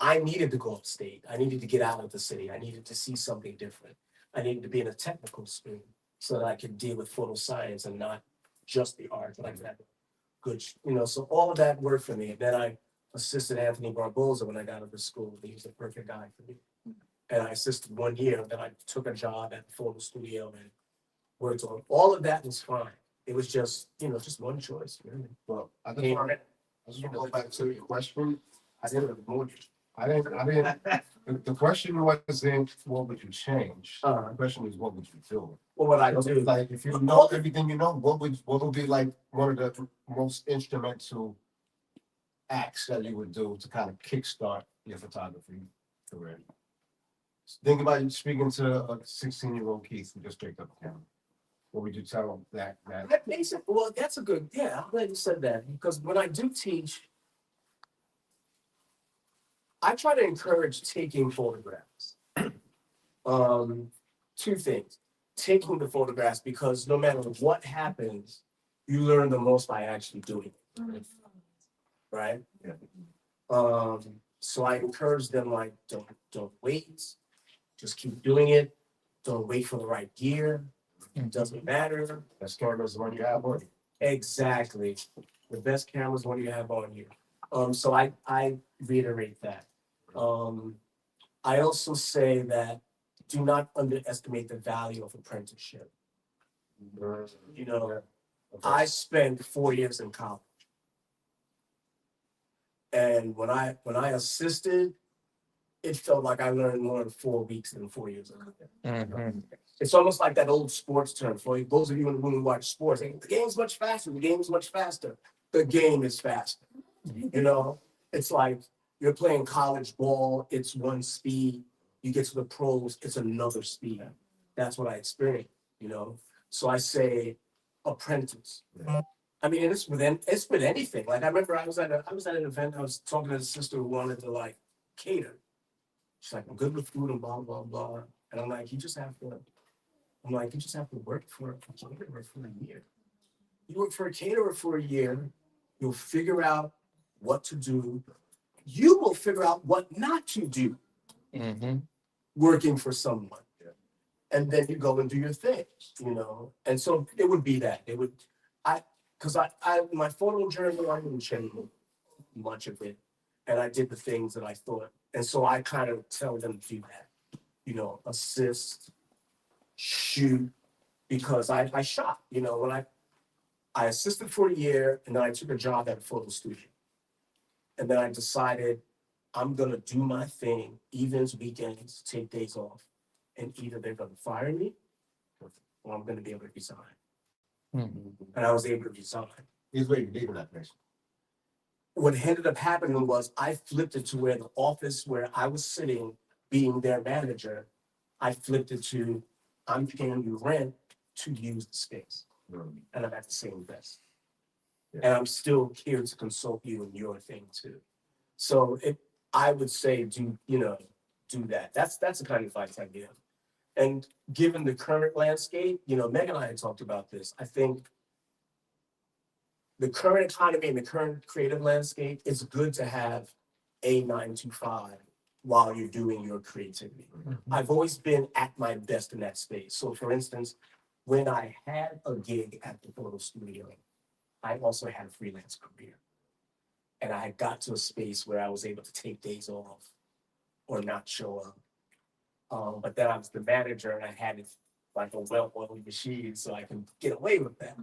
I needed to go upstate. I needed to get out of the city. I needed to see something different. I needed to be in a technical school so that I could deal with photo science and not just the art, but I could have good, so all of that worked for me. And then I assisted Anthony Barboza when I got out of school. He was the perfect guy for me. And I assisted 1 year, then I took a job at the photo studio and worked on all of that was fine. It was just, just one choice, really. Well, I Hey, just want to go back to your question. The question wasn't what would you change? The question is what would you do? Well, what I So, do, like, if you know everything you know, what would be like one of the most instrumental acts that you would do to kind of kickstart your photography career? Think about you speaking to a 16-year-old Keith who just picked up a camera. What would you tell him that? well, that's a good, yeah, I'm glad you said that, because when I do teach, I try to encourage taking photographs. Two things. Taking the photographs, because no matter what happens, you learn the most by actually doing it. Right? Yeah. So I encourage them, like, don't wait. Just keep doing it. Don't wait for the right gear. It doesn't matter. Best camera is the one you have on. Exactly. The best camera is one you have on you. So I reiterate that. I also say that do not underestimate the value of apprenticeship. I spent 4 years in college. And when I assisted, it felt like I learned more in 4 weeks than 4 years of college. It's almost like that old sports term. For those of you in the room who watch sports, the game's much faster. The game is much faster. The game is faster. It's like you're playing college ball. It's one speed. You get to the pros. It's another speed. That's what I experienced. So I say, apprentice. I mean, it's with anything. Like I remember I was at an event. I was talking to a sister who wanted to like cater. She's like, I'm good with food and blah blah blah. And I'm like, you just have to work for a year. You work for a caterer for a year, you'll figure out what to do. You will figure out what not to do working for someone. And then you go and do your thing, you know? And so it would be that. It would, because my photo journal, I didn't change much of it. And I did the things that I thought. And so I kind of tell them to do that, you know, assist, shoot, because I shot, you know, when I assisted for a year and then I took a job at a photo studio. And then I decided I'm gonna do my thing, evenings, weekends, take days off. And either they're gonna fire me or I'm gonna be able to resign. And I was able to resign. He's waiting to leave that place. What ended up happening was I flipped it to where the office where I was sitting, being their manager, I flipped it to, I'm paying you rent to use the space. And I'm at the same desk. And I'm still here to consult you in your thing too. So I would say do that. That's the kind of advice I give. And given the current landscape, you know, Meg and I had talked about this. I think the current economy and the current creative landscape, it's good to have a 9 to 5 while you're doing your creativity. I've always been at my best in that space. So for instance, when I had a gig at the photo studio, I also had a freelance career. And I got to a space where I was able to take days off or not show up. But then I was the manager and I had it like a well-oiled machine so I can get away with that.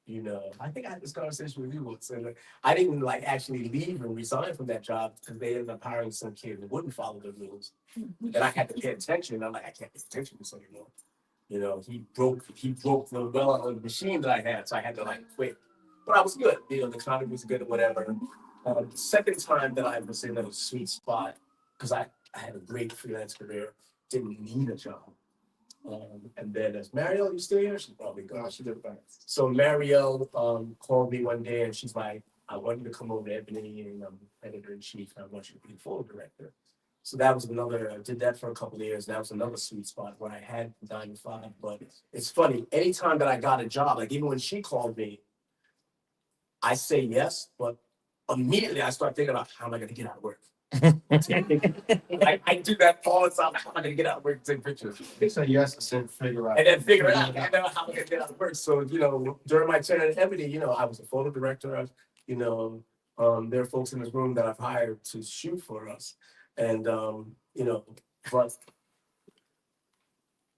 You know, I think I had this conversation with you once, and I didn't like actually leave and resign from that job because they ended up hiring some kid who wouldn't follow the rules. And I had to pay attention. I'm like, I can't pay attention to this anymore. You know, he broke the well-oiled machine that I had, so I had to like quit. But I was good. You know, the economy was good or whatever. The second time that I was in a sweet spot, because I had a great freelance career, didn't need a job. And then as Marielle, you still here? She's probably gone. She did back. So Marielle called me one day and she's like, I want you to come over to Ebony and I'm editor-in-chief and I want you to be the photo director. So that was I did that for a couple of years. That was another sweet spot where I had 9 to 5. But it's funny, anytime that I got a job, like even when she called me, I say yes, but immediately I start thinking about how am I going to get out of work? I do that all the time. How am I going to get out of work and take pictures? They say yes, and figure out. And then figure it out. And then how am I going to get out of work? So, you know, during my tenure at Ebony, you know, I was a photo director. You know, there are folks in this room that I've hired to shoot for us. And, you know, but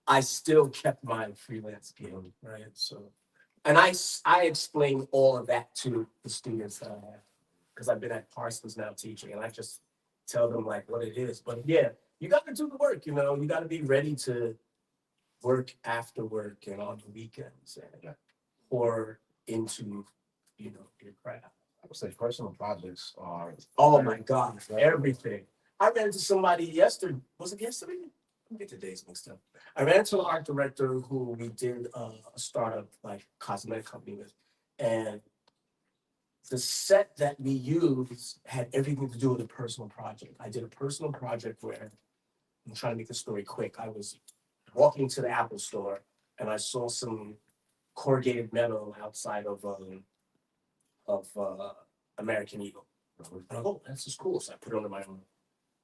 I still kept my freelance gig, right? So, and I explain all of that to the students that I have, because I've been at Parsons now teaching, and I just tell them like what it is. But yeah, you got to do the work, you know, you got to be ready to work after work and on the weekends and pour into, you know, your craft. I would say personal projects are. Oh my God, everything. I ran into somebody yesterday. Was it yesterday? Let me get the days mixed up. I ran into an art director who we did a startup like cosmetic company with, and the set that we used had everything to do with a personal project. I did a personal project where, I'm trying to make the story quick. I was walking to the Apple store and I saw some corrugated metal outside of American Eagle. And I go, oh, that's just cool. So I put it under my own.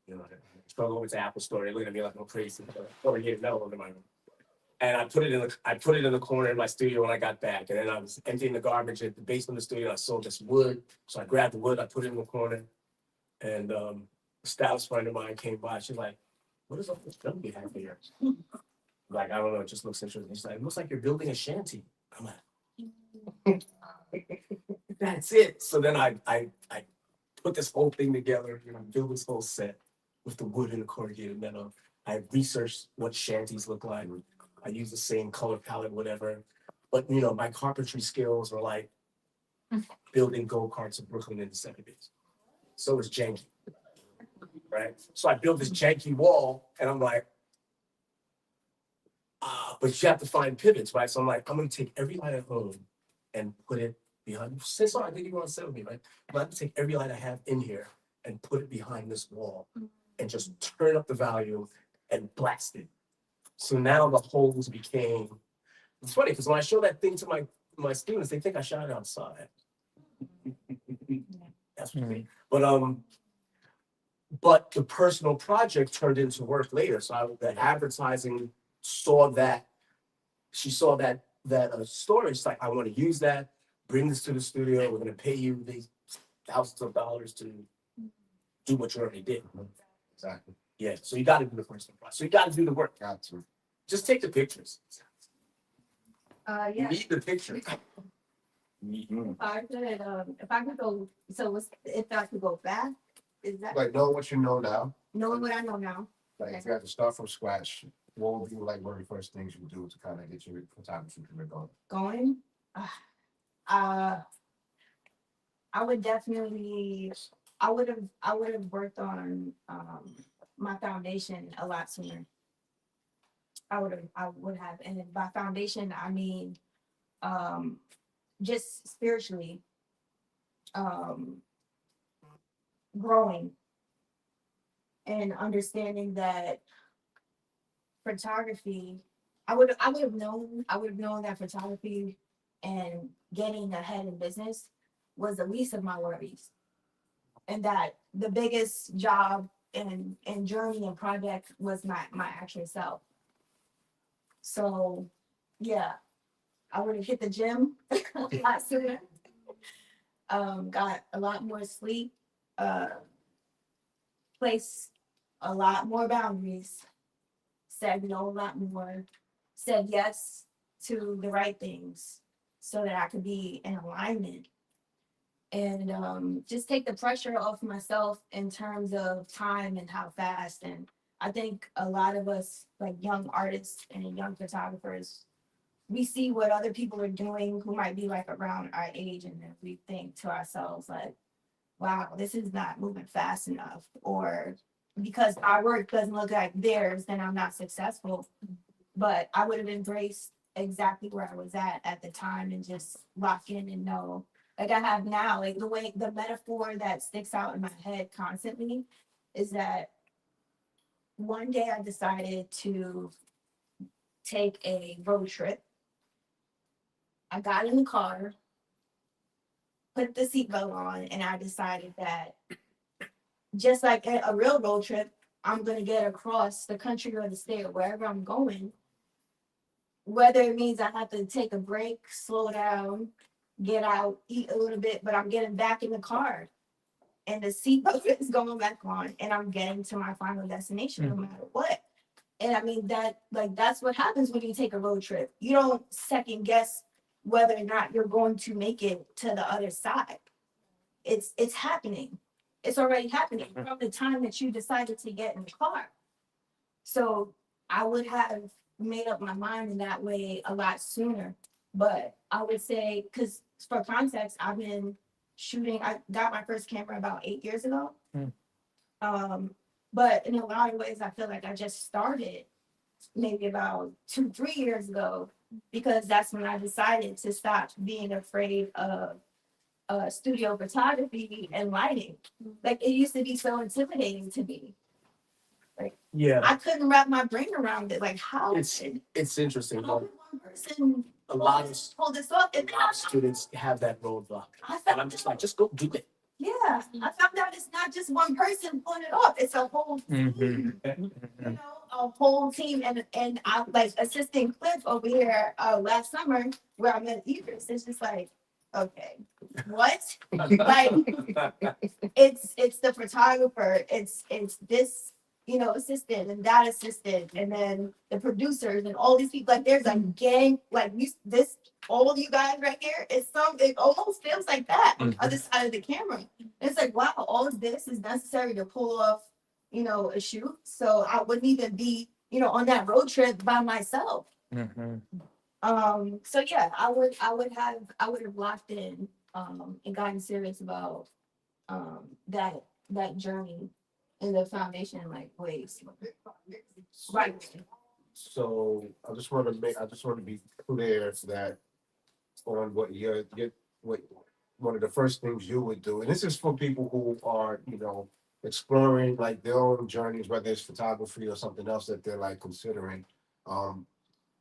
You know, so I go over to the Apple store. They look at me like I'm crazy. Corrugated metal under my own. And I put it in the corner in my studio when I got back. And then I was emptying the garbage at the basement of the studio. I saw this wood. So I grabbed the wood, I put it in the corner. And a stylist friend of mine came by. She's like, what is all this film you have here? Like, I don't know, it just looks interesting. She's like, it looks like you're building a shanty. I'm like, that's it. So then I put this whole thing together, you know, build this whole set with the wood and the corrugated metal. I researched what shanties look like. I use the same color palette, whatever. But, you know, my carpentry skills are like building go-karts in Brooklyn in the 70s. So it's janky, right? So I built this janky wall, and I'm like, but you have to find pivots, right? So I'm like, I'm going to take every light at home and put it behind. Since I think you want to sit with me, right? I'm going to take every light I have in here and put it behind this wall and just turn up the volume and blast it. So now the holes became, it's funny because when I show that thing to my students, they think I shot outside. That's what they, but the personal project turned into work later. So the advertising saw that, she saw that story. It's like, I want to use that, bring this to the studio. We're going to pay you these thousands of dollars to do what you already did. Exactly. Yeah. So you got to do the personal project. So you got to do the work. Got to. Just take the pictures. You Yeah. need the picture. If I could go, if I could go back, is that Like, know what you know now. knowing what I know now? Like, if you have to start from scratch, what would be like one of the first things you would do to kind of get your photography career going? Going, I would definitely, I would have worked on my foundation a lot sooner. I would have, and by foundation I mean just spiritually growing and understanding that photography, I would have known that photography and getting ahead in business was the least of my worries, and that the biggest job and journey and project was my actual self. So yeah, I would have hit the gym a lot sooner. Got a lot more sleep, placed a lot more boundaries, said no a lot more, said yes to the right things so that I could be in alignment. And just take the pressure off myself in terms of time and how fast. And I think a lot of us, like young artists and young photographers, we see what other people are doing who might be like around our age, and then we think to ourselves like, wow, this is not moving fast enough, or because our work doesn't look like theirs, then I'm not successful. But I would have embraced exactly where I was at the time and just lock in and know, like I have now, like the metaphor that sticks out in my head constantly is that one day I decided to take a road trip. I got in the car, put the seatbelt on, and I decided that just like a real road trip, I'm going to get across the country or the state or wherever I'm going, whether it means I have to take a break, slow down, get out, eat a little bit, but I'm getting back in the car and the seatbelt is going back on and I'm getting to my final destination no matter what. And I mean, that's what happens when you take a road trip. You don't second guess whether or not you're going to make it to the other side. It's happening. It's already happening from the time that you decided to get in the car. So I would have made up my mind in that way a lot sooner. But I would say, because for context, I've been shooting, I got my first camera about 8 years ago. But in a lot of ways, I feel like I just started maybe about 2-3 years ago, because that's when I decided to stop being afraid of studio photography and lighting. Like, it used to be so intimidating to me. Like, Yeah, I couldn't wrap my brain around it. Like, how it's interesting. how But could one person a lot of hold this up? And students have that roadblock, I and found, I'm just like, just go do it. yeah, I found out it's not just one person pulling it off. It's a whole team. You know, a whole team. And I like assisting Cliff over here last summer where I met Idris. It's just like, okay, what? Like, it's the photographer, it's this, you know, assistant and that assistant, and then the producers and all these people. Like, there's a gang, like all you guys right here. It almost feels like that on the other side of the camera. It's like, wow, all of this is necessary to pull off, you know, a shoot. So I wouldn't even be, you know, on that road trip by myself. So yeah, I would have locked in and gotten serious about that journey in the foundation, like ways. Right. So I just want to be clear that on what what one of the first things you would do, and this is for people who are, you know, exploring like their own journeys, whether it's photography or something else that they're like considering.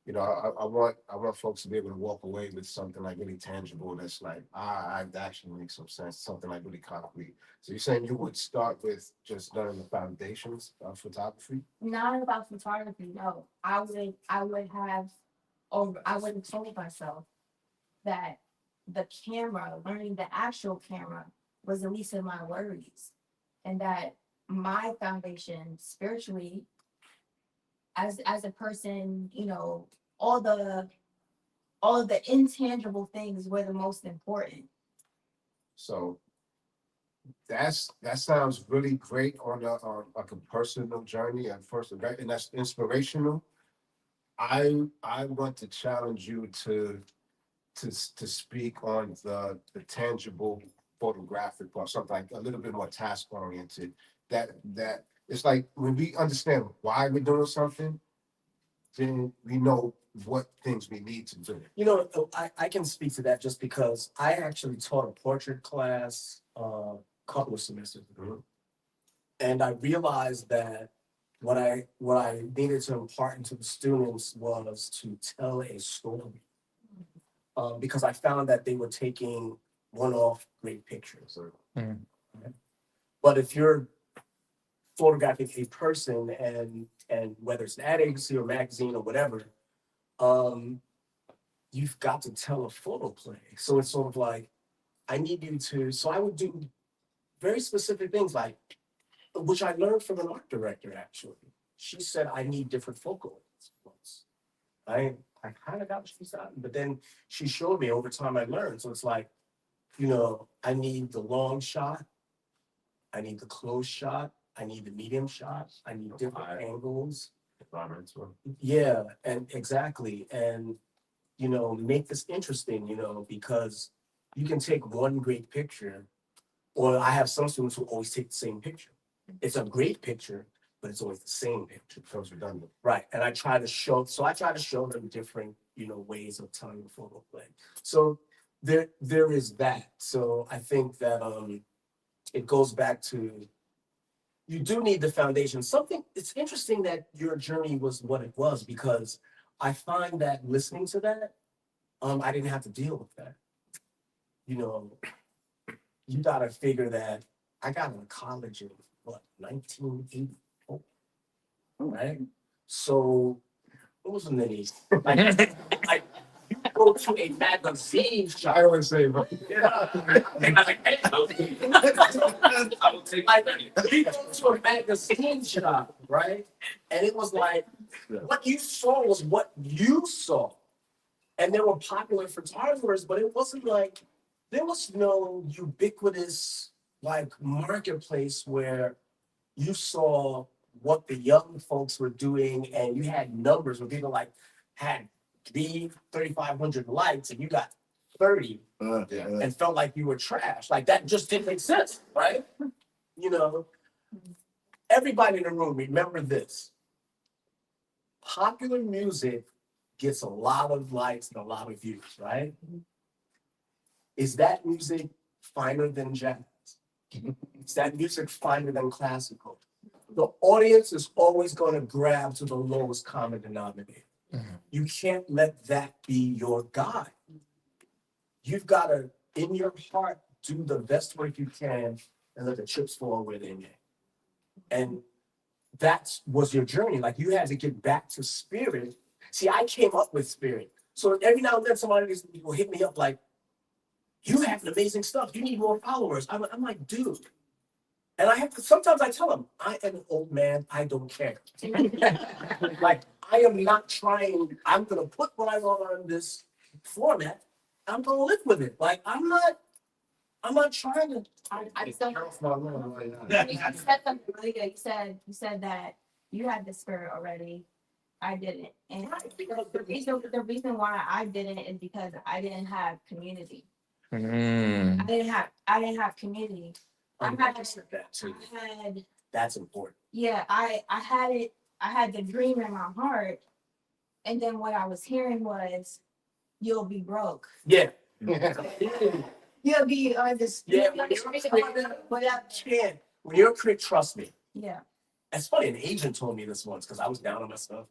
You know, I want folks to be able to walk away with something like really tangible that's like, I've actually makes some sense, something like really concrete. So you're saying you would start with just learning the foundations of photography? Not about photography, no. I would have, or I would have told myself that the camera, learning the actual camera, was the least of my worries. And that my foundation spiritually, as a person, you know, all of the intangible things were the most important. So that sounds really great on like a personal journey and and that's inspirational. I want to challenge you to speak on the tangible photographic part, something like a little bit more task oriented. That it's like when we understand why we're doing something, then we know what things we need to do. You know, I can speak to that just because I actually taught a portrait class a couple of semesters ago. And I realized that what I needed to impart into the students was to tell a story. Because I found that they were taking one-off great pictures. Mm. But if you're photographing a person and whether it's an ad agency or magazine or whatever, you've got to tell a photo play. So it's sort of like, I need you to, so I would do very specific things like, which I learned from an art director actually. She said, I need different focal lengths. I kind of got what she said, but then she showed me over time I learned. So it's like, you know, I need the long shot, I need the close shot, I need the medium shot, I need different angles. Yeah, and exactly. And, you know, make this interesting, you know, because you can take one great picture, or I have some students who always take the same picture. It's a great picture, but it's always the same picture. Becomes redundant. Right. And I try to show them different, you know, ways of telling the photo play. So there is that. So I think that it goes back to, you do need the foundation. It's interesting that your journey was what it was, because I find that listening to that, I didn't have to deal with that. You know, you gotta figure that I got out of college in what, 1984, right? So it wasn't any like you go to a magazine shop. I always say, but Yeah. And I'm like, hey, I will take like we go to a magazine shop, right? And it was like what you saw was what you saw. And there were popular photographers, but it wasn't like there was no ubiquitous like marketplace where you saw what the young folks were doing and you had numbers where people like had 3,500 likes and you got 30 and felt like you were trash. Like that just didn't make sense, right? You know, everybody in the room, remember this. Popular music gets a lot of likes and a lot of views, right? Is that music finer than jazz? Is that music finer than classical? The audience is always going to grab to the lowest common denominator. You can't let that be your guide. You've got to, in your heart, do the best work you can and let the chips fall where they may. And that was your journey. Like you had to get back to spirit. See, I came up with spirit. So every now and then somebody will hit me up like, you have amazing stuff. You need more followers. I'm like, dude. And I have to, sometimes I tell them, I am an old man. I don't care. Like, I am not trying. I'm going to put what I want on this format. I'm going to live with it. Like, I'm not trying to. I still, you said something really good. You said that you had the spirit already. I didn't. And the reason why I didn't is because I didn't have community. Mm. I didn't have community. I had That's important. yeah, I had it. I had the dream in my heart, and then what I was hearing was, "You'll be broke. Yeah. You'll be on this. Yeah. When you're a critic, trust me. Yeah. It's funny, an agent told me this once because I was down on my stuff.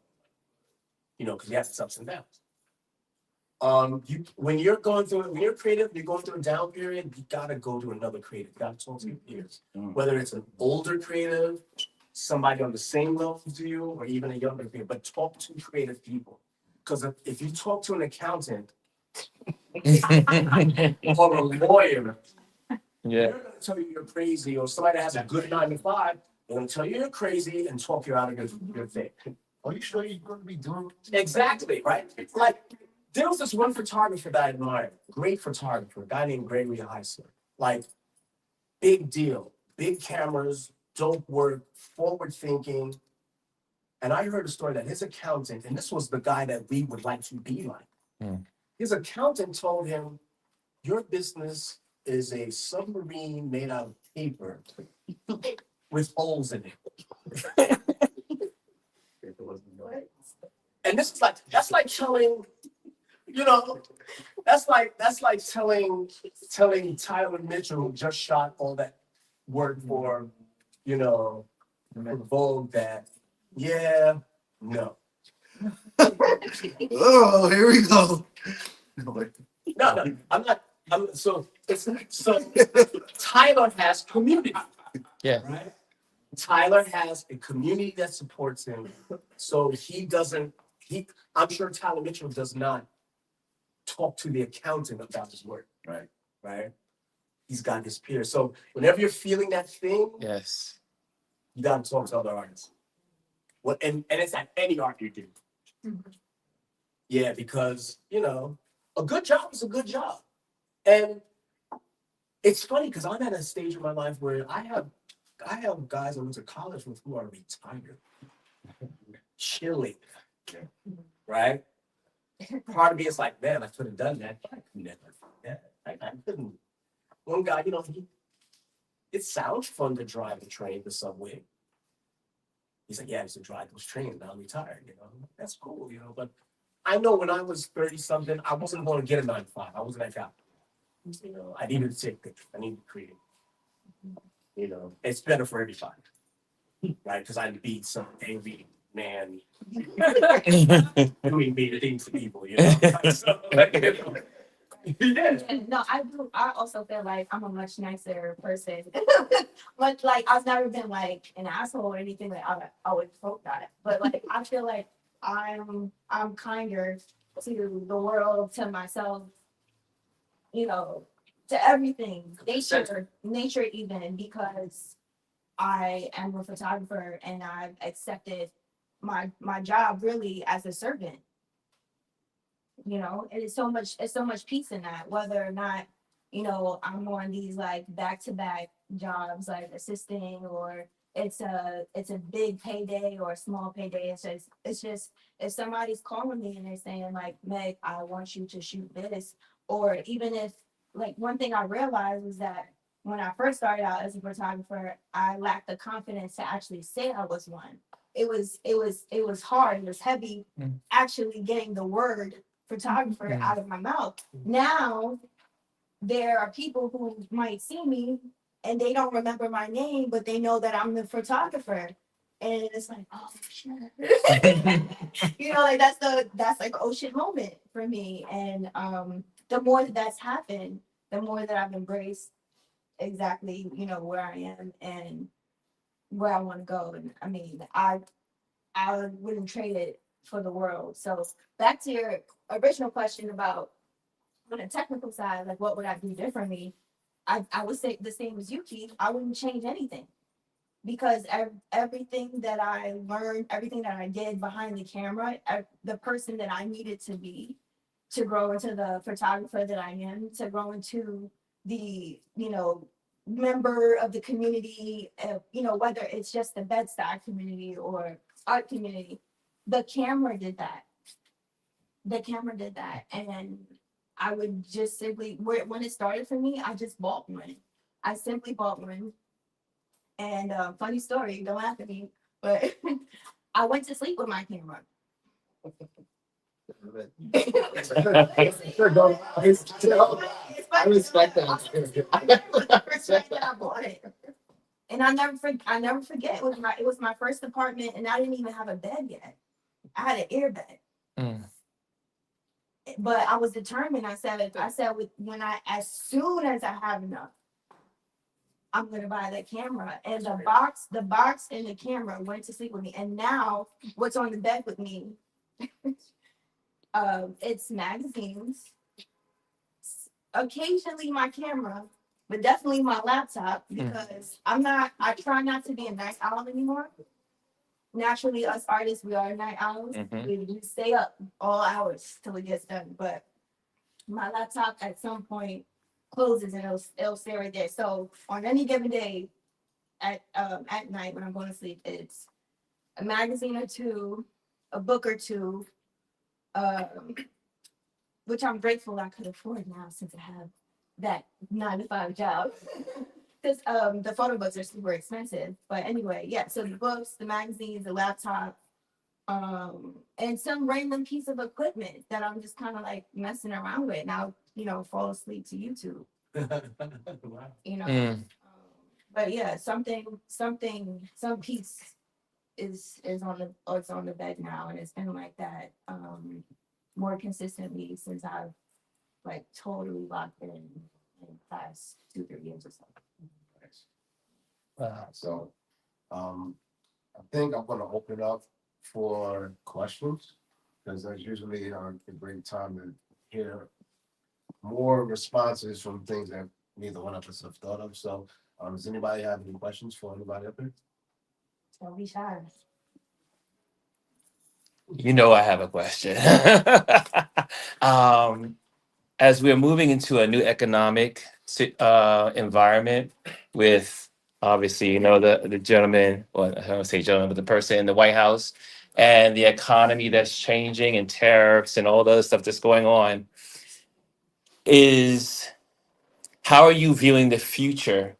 you know, because you have its ups and downs. When you're creative, you're going through a down period, you gotta go to another creative, you gotta talk to your peers. Whether it's an older creative, somebody on the same level as you, or even a younger creative, but talk to creative people. Because if you talk to an accountant or a lawyer, they're gonna tell you you're crazy, or somebody that has a good 9 to 5, they're gonna tell you you're crazy and talk you out of your thing. Are you sure you're gonna be doing? Exactly, right? Like, there was this one photographer that I admired, great photographer, a guy named Gregory Heisler. Like, big deal, big cameras, dope work, forward thinking. And I heard a story that his accountant, and this was the guy that we would like to be like. His accountant told him, your business is a submarine made out of paper with holes in it. And this is like, that's like telling, you know, that's like telling Tyler Mitchell, who just shot all that work for, you know, Vogue, that, yeah, no. Oh, here we go. No, I'm not. So Tyler has community. Yeah. Right. Tyler has a community that supports him, so he doesn't. I'm sure Tyler Mitchell does not talk to the accountant about his work. Right. He's got his peers. So whenever you're feeling that thing, Yes. you got to talk to other artists. What and it's at any art you do. Yeah, because you know, a good job is a good job, and it's funny because I'm at a stage in my life where I have guys I went to college with who are retired, chilling, right? Part of me is like, man, I could have done that, but I could never do that. I couldn't. One guy, you know, it sounds fun to drive the train, the subway. He's like, yeah, I used to drive those trains. Now I'm retired, you know. That's cool, you know. But I know when I was 30 something, I wasn't going to get a 9 to 5. I wasn't that guy. You know, I needed to take pictures. I needed to create. You know, it's better for everybody, right? Because I'd beat some angry man doing mean things to people, you know. So, like, you know, yeah. And no, I do. I also feel like I'm a much nicer person. But like I've never been like an asshole or anything. Like I always hope that. But like I feel like I'm kinder to the world, to myself, you know, to everything. Nature even, because I am a photographer and I've accepted my job really as a servant. You know, and it's so much peace in that, whether or not, you know, I'm on these like back-to-back jobs like assisting, or it's a big payday or a small payday. It's just if somebody's calling me and they're saying like, Meg, I want you to shoot this, or even if like one thing I realized was that when I first started out as a photographer, I lacked the confidence to actually say I was one. It was hard, it was heavy actually getting the word photographer out of my mouth. Now there are people who might see me and they don't remember my name, but they know that I'm the photographer. And it's like, oh shit. You know, like that's like oh shit moment for me. And the more that's happened, the more that I've embraced exactly, you know, where I am and where I want to go. And I mean, I wouldn't trade it for the world. So back to your original question about on the technical side, like what would I do differently? I would say the same as you, Keith. I wouldn't change anything, because everything that I learned, everything that I did behind the camera, the person that I needed to be to grow into the photographer that I am, to grow into the, you know, member of the community, you know, whether it's just the Bed-Stuy community or art community, the camera did that. And I would just simply, when it started for me, I just bought one. I simply bought one. And funny story, don't laugh at me, but I went to sleep with my camera. I respect that. I bought it. And I never forget. It was my first apartment, and I didn't even have a bed yet. I had an air bed. Mm. But I was determined. I said as soon as I have enough, I'm gonna buy that camera. And the box and the camera went to sleep with me. And now what's on the bed with me? It's magazines, occasionally my camera, but definitely my laptop because I try not to be a night owl anymore. Naturally, us artists, we are night owls. We stay up all hours till it gets done. But my laptop at some point closes and it'll stay right there. So on any given day at night when I'm going to sleep, it's a magazine or two, a book or two, which I'm grateful I could afford now since I have that 9 to 5 job. Because the photo books are super expensive. But anyway, yeah, so the books, the magazines, the laptop, and some random piece of equipment that I'm just kind of like messing around with. Now, fall asleep to YouTube. Mm. But yeah, some piece is on the bed now, and it's been like that more consistently since I've like totally locked in the past 2-3 years or so. Wow. So, I think I'm gonna open up for questions, because that's usually a great time to hear more responses from things that neither one of us have thought of. So, does anybody have any questions for anybody up there? Don't be shy. I have a question. As we're moving into a new economic environment with obviously, the gentleman, or I don't say gentleman, but the person in the White House and the economy that's changing and tariffs and all the other stuff that's going on, how are you viewing the future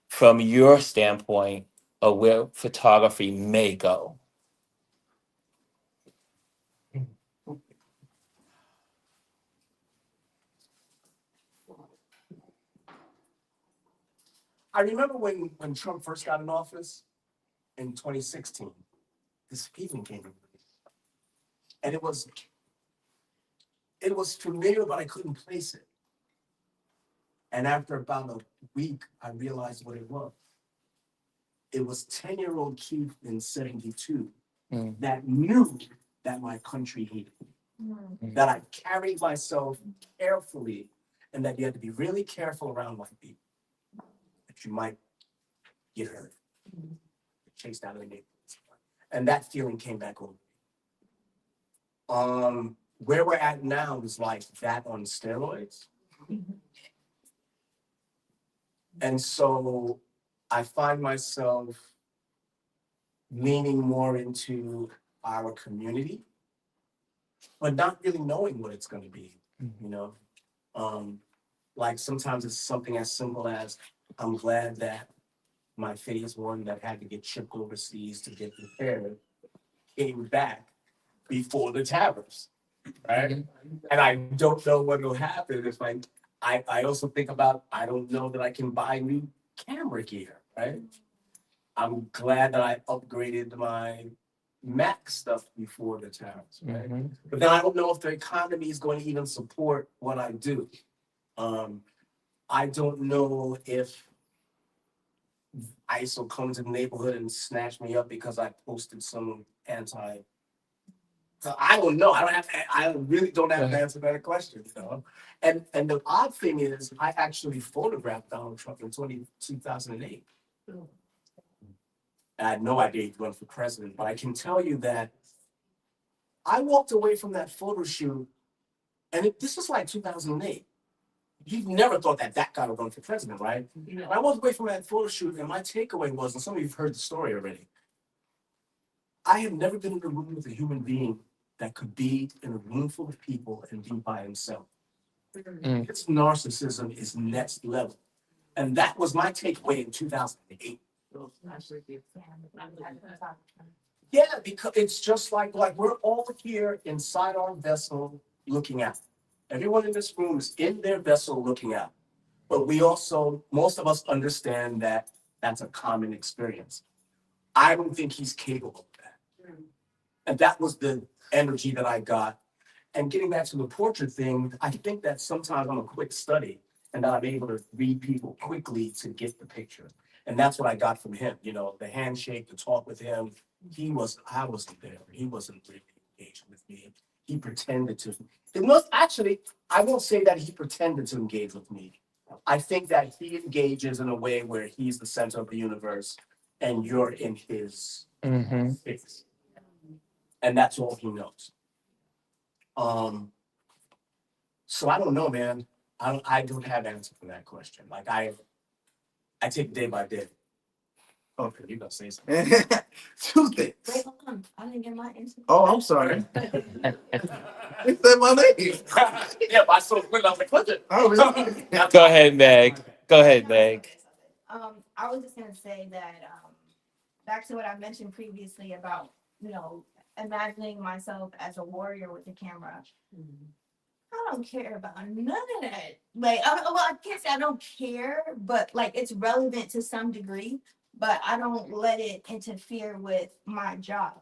from your standpoint of where photography may go? I remember when Trump first got in office in 2016, this feeling came to me. And it was familiar, but I couldn't place it. And after about a week, I realized what it was. It was 10-year-old Keith in 72 that knew that my country hated me, that I carried myself carefully, and that you had to be really careful around white people, that you might get hurt, chased out of the neighborhood. And that feeling came back over me. Where we're at now is like that on steroids. And so I find myself leaning more into our community, but not really knowing what it's going to be, Like sometimes it's something as simple as, I'm glad that my phase one that had to get shipped overseas to get repaired came back before the tariffs, right? And I don't know what will happen if I also think about, I don't know that I can buy new camera gear, right? I'm glad that I upgraded my Mac stuff before the tariffs, right? But then I don't know if the economy is going to even support what I do. I don't know if ICE will come to the neighborhood and snatch me up because I posted some So I don't know. I really don't have an answer to that question, And the odd thing is, I actually photographed Donald Trump in 2008. I had no idea he'd run for president, but I can tell you that I walked away from that photo shoot, and this was like 2008. You never thought that guy would run for president, right? I walked away from that photo shoot, and my takeaway was, and some of you have heard the story already, I have never been in a room with a human being that could be in a room full of people and be by himself. His narcissism is next level. And that was my takeaway in 2008. Yeah, because it's just like we're all here inside our vessel looking out. Everyone in this room is in their vessel looking out. But we also, most of us understand that that's a common experience. I don't think he's capable of that. And that was the energy that I got. And getting back to the portrait thing, I think that sometimes I'm a quick study and that I'm able to read people quickly to get the picture. And that's what I got from him, you know, the handshake, the talk with him. I wasn't there. He wasn't really engaged with me. He pretended to. It was actually, I won't say that he pretended to engage with me. I think that he engages in a way where he's the center of the universe and you're in his Mm-hmm. space. And that's all he knows. So I don't know, man. I don't have an answer for that question. Like I take day by day. Okay, you gonna say something? Two things. Wait, hold on. I didn't get my answer. Oh, I'm sorry. You said my name. Yeah, but I saw it when I was like, what's it? Oh, really? Go ahead, Meg. Go ahead, Meg. I was just gonna say that, back to what I mentioned previously about, you know, imagining myself as a warrior with the camera. I don't care about none of that. Like, I can't say I don't care, but like it's relevant to some degree, but I don't let it interfere with my job.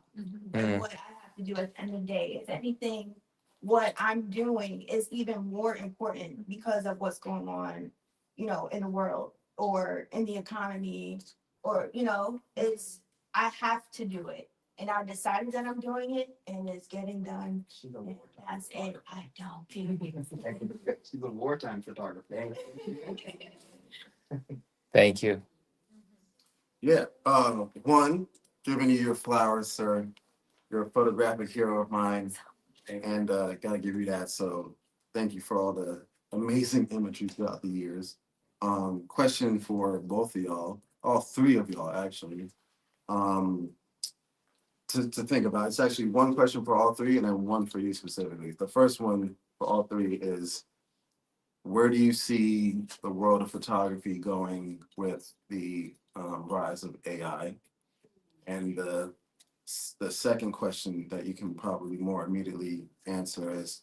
And what I have to do at the end of the day. If anything, what I'm doing is even more important because of what's going on, you know, in the world or in the economy, or, you know, I have to do it. And I decided that I'm doing it and it's getting done. And that's it. I don't care. She's a wartime photographer. Thank you. Yeah. One, giving you your flowers, sir. You're a photographic hero of mine, and gotta give you that. So, thank you for all the amazing imagery throughout the years. Question for both of y'all, all three of y'all actually. To think about. It's actually one question for all three and then one for you specifically. The first one for all three is, where do you see the world of photography going with the rise of AI? And the second question that you can probably more immediately answer is,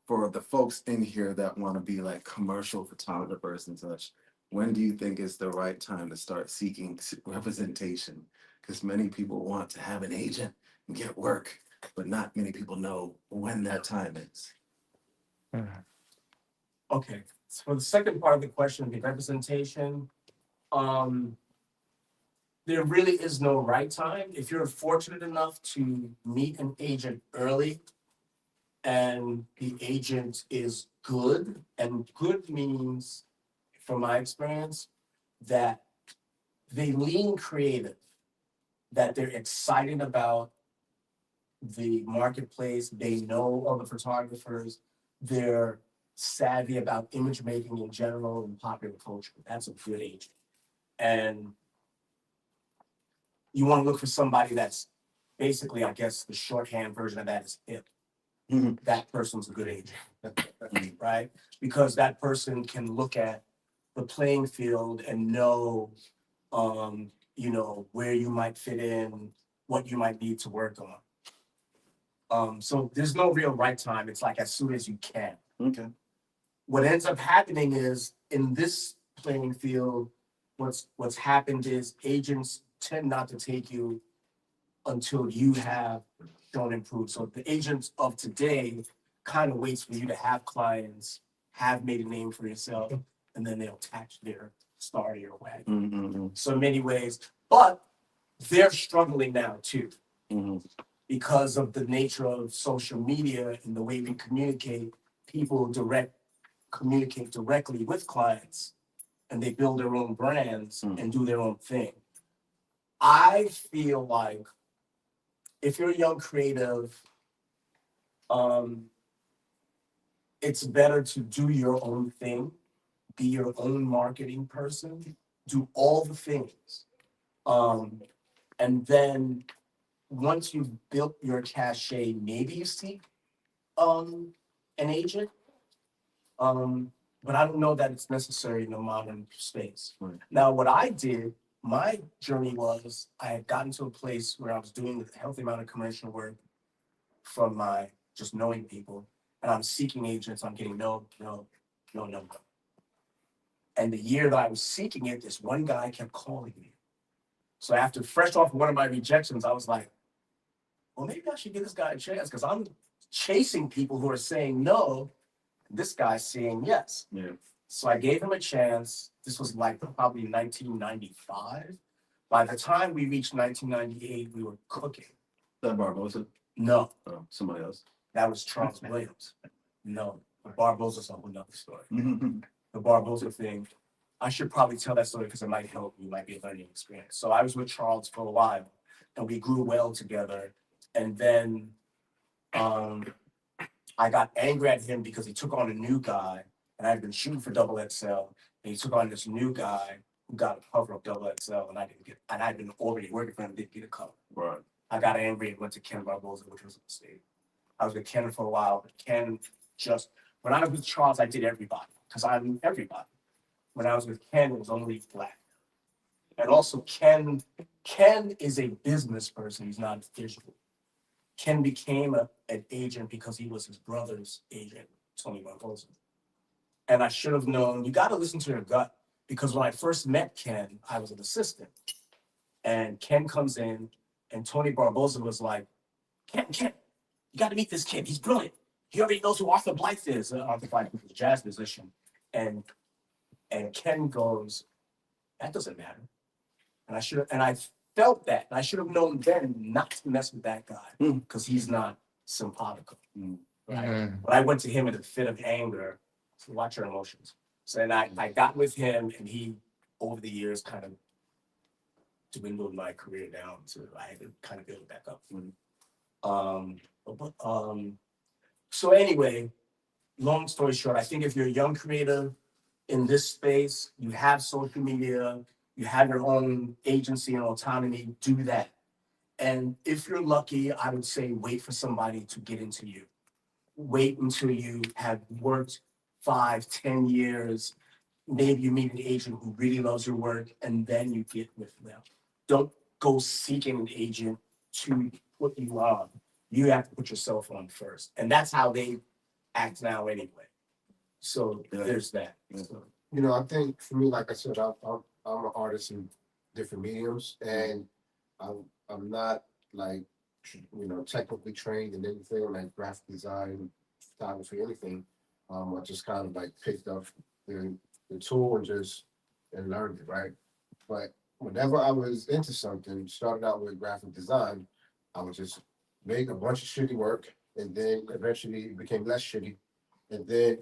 for the folks in here that want to be like commercial photographers and such, when do you think is the right time to start seeking representation? Because many people want to have an agent and get work, but not many people know when that time is. Okay, so for the second part of the question, the representation, there really is no right time. If you're fortunate enough to meet an agent early and the agent is good, and good means, from my experience, that they lean creative, that they're excited about the marketplace, they know other photographers, they're savvy about image making in general and popular culture. That's a good agent. And you want to look for somebody that's basically, I guess, the shorthand version of that is hip. Mhm. That person's a good agent, right? Because that person can look at the playing field and know, you know, where you might fit in, what you might need to work on. So there's no real right time. It's like as soon as you can. Okay. What ends up happening is in this playing field, what's happened is agents tend not to take you until you have shown improved. So the agents of today kind of waits for you to have clients, have made a name for yourself, and then they'll attach their star to your wagon. Mm-hmm. So in many ways, but they're struggling now too. Mm-hmm. Because of the nature of social media and the way we communicate, people communicate directly with clients and they build their own brands and do their own thing. I feel like if you're a young creative, it's better to do your own thing, be your own marketing person, do all the things. And then once you've built your cachet, maybe you seek an agent. But I don't know that it's necessary in the modern space. Right. Now, what I did, my journey was I had gotten to a place where I was doing a healthy amount of commercial work from my just knowing people, and I'm seeking agents. I'm getting no. And the year that I was seeking it, this one guy kept calling me. So after fresh off one of my rejections, I was like, well, maybe I should give this guy a chance because I'm chasing people who are saying no. This guy's saying yes. Yeah. So I gave him a chance. This was like probably 1995. By the time we reached 1998, we were cooking. That Barbosa? No, Oh, somebody else. that was Charles Williams. No, the Barbosa's a whole nother story. Mhm. The Barbosa thing, I should probably tell that story because it might help you, might be a learning experience. So I was with Charles for a while and we grew well together. And then I got angry at him because he took on a new guy and I had been shooting for Double XL. And he took on this new guy who got a cover of Double XL and I didn't get, and I'd been already working for him, didn't get a cover. Right. I got angry and went to Ken Barbosa, which was a mistake. I was with Ken for a while, but Ken just, when I was with Charles, I did everybody because I knew everybody. When I was with Ken, it was only black. And also Ken is a business person, he's not a visual. Ken became an agent because he was his brother's agent, Tony Barbosa. And I should have known, you gotta listen to your gut, because when I first met Ken, I was an assistant. And Ken comes in and Tony Barbosa was like, Ken, you gotta meet this kid, he's brilliant. He already knows who Arthur Blythe is. Arthur Blythe was a jazz musician. And Ken goes, that doesn't matter. And I felt that. And I should have known then not to mess with that guy because he's not simpatico. Right? But I went to him in a fit of anger. So watch your emotions. So then I got with him and he, over the years, kind of dwindled my career down. So I had to kind of build it back up. So anyway, long story short, I think if you're a young creative in this space, you have social media, you have your own agency and autonomy, do that. And if you're lucky, I would say wait for somebody to get into you. Wait until you have worked 5-10 years. Maybe you meet an agent who really loves your work and then you get with them. Don't go seeking an agent to put you on. You have to put yourself on first. And that's how they act now anyway. So there's that. So, You know, I think for me, like I said, I'm an artist in different mediums, and I'm not like, you know, technically trained in anything like graphic design, photography, anything. I just kind of like picked up the tool and learned it, right? But whenever I was into something, started out with graphic design, I would just make a bunch of shitty work, and then eventually it became less shitty, and then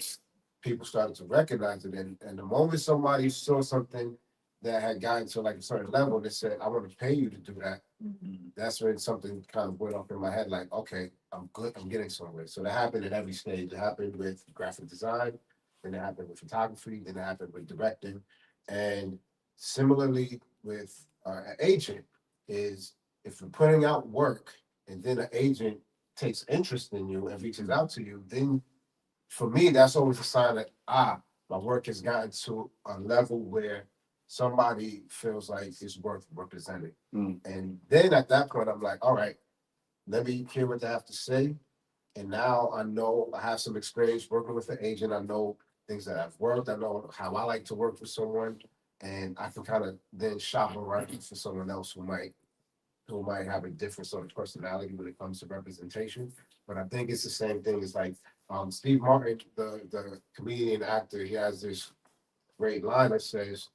people started to recognize it. And the moment somebody saw something that had gotten to like a certain level, they said, I want to pay you to do that. That's when something kind of went off in my head, like, okay, I'm good, I'm getting somewhere. So that happened at every stage. It happened with graphic design, then it happened with photography, then it happened with directing. And similarly with an agent is if you're putting out work and then an agent takes interest in you and reaches out to you, then for me, that's always a sign that, my work has gotten to a level where somebody feels like it's worth representing. And then at that point, I'm like, all right, let me hear what they have to say. And now I know I have some experience working with an agent. I know things that I've worked. I know how I like to work with someone. And I can kind of then shop around for someone else who might have a different sort of personality when it comes to representation. But I think it's the same thing as like Steve Martin, the comedian actor, he has this great line that says,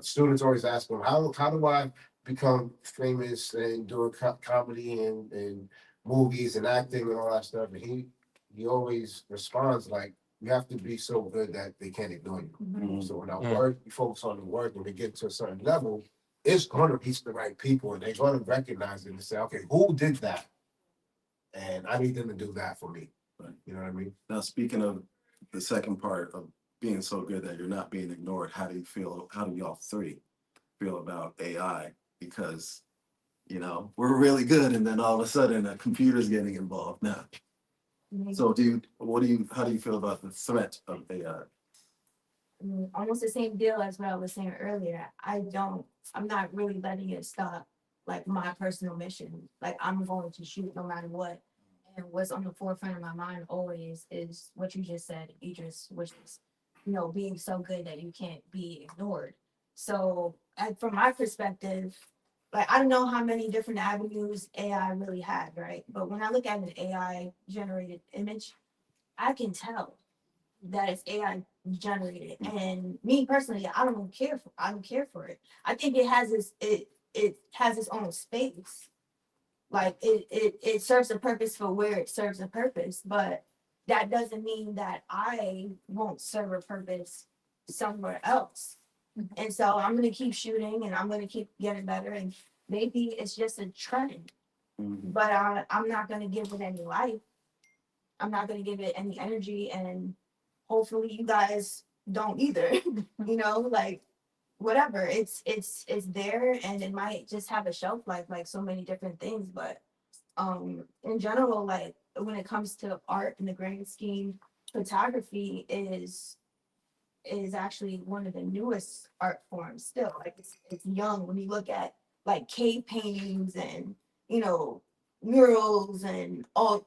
students always ask him, how do I become famous and doing comedy and movies and acting and all that stuff? And he always responds like, you have to be so good that they can't ignore you. So when I work, you focus on the work and we get to a certain level, it's going to reach the right people and they're going to recognize it and say, okay, who did that? And I need them to do that for me. Right. You know what I mean? Now, speaking of the second part of being so good that you're not being ignored, how do y'all three feel about AI? Because, you know, we're really good and then all of a sudden a computer's getting involved now. So how do you feel about the threat of AI? Almost the same deal as what I was saying earlier. I'm not really letting it stop like my personal mission. Like I'm going to shoot no matter what. And what's on the forefront of my mind always is what you just said, Idris, which is, you know, being so good that you can't be ignored. So from my perspective, like, I don't know how many different avenues AI really had, right? But when I look at an AI generated image, I can tell that it's AI generated. And me personally, I don't care for it. I think it has its own space. Like it serves a purpose for where it serves a purpose, but that doesn't mean that I won't serve a purpose somewhere else. And so I'm gonna keep shooting and I'm gonna keep getting better, and maybe it's just a trend, but I'm not gonna give it any life. I'm not gonna give it any energy, and hopefully you guys don't either. Like whatever. It's there, and it might just have a shelf life like so many different things. But in general, like when it comes to art in the grand scheme, photography is actually one of the newest art forms still. Like it's young when you look at like cave paintings and you know murals and all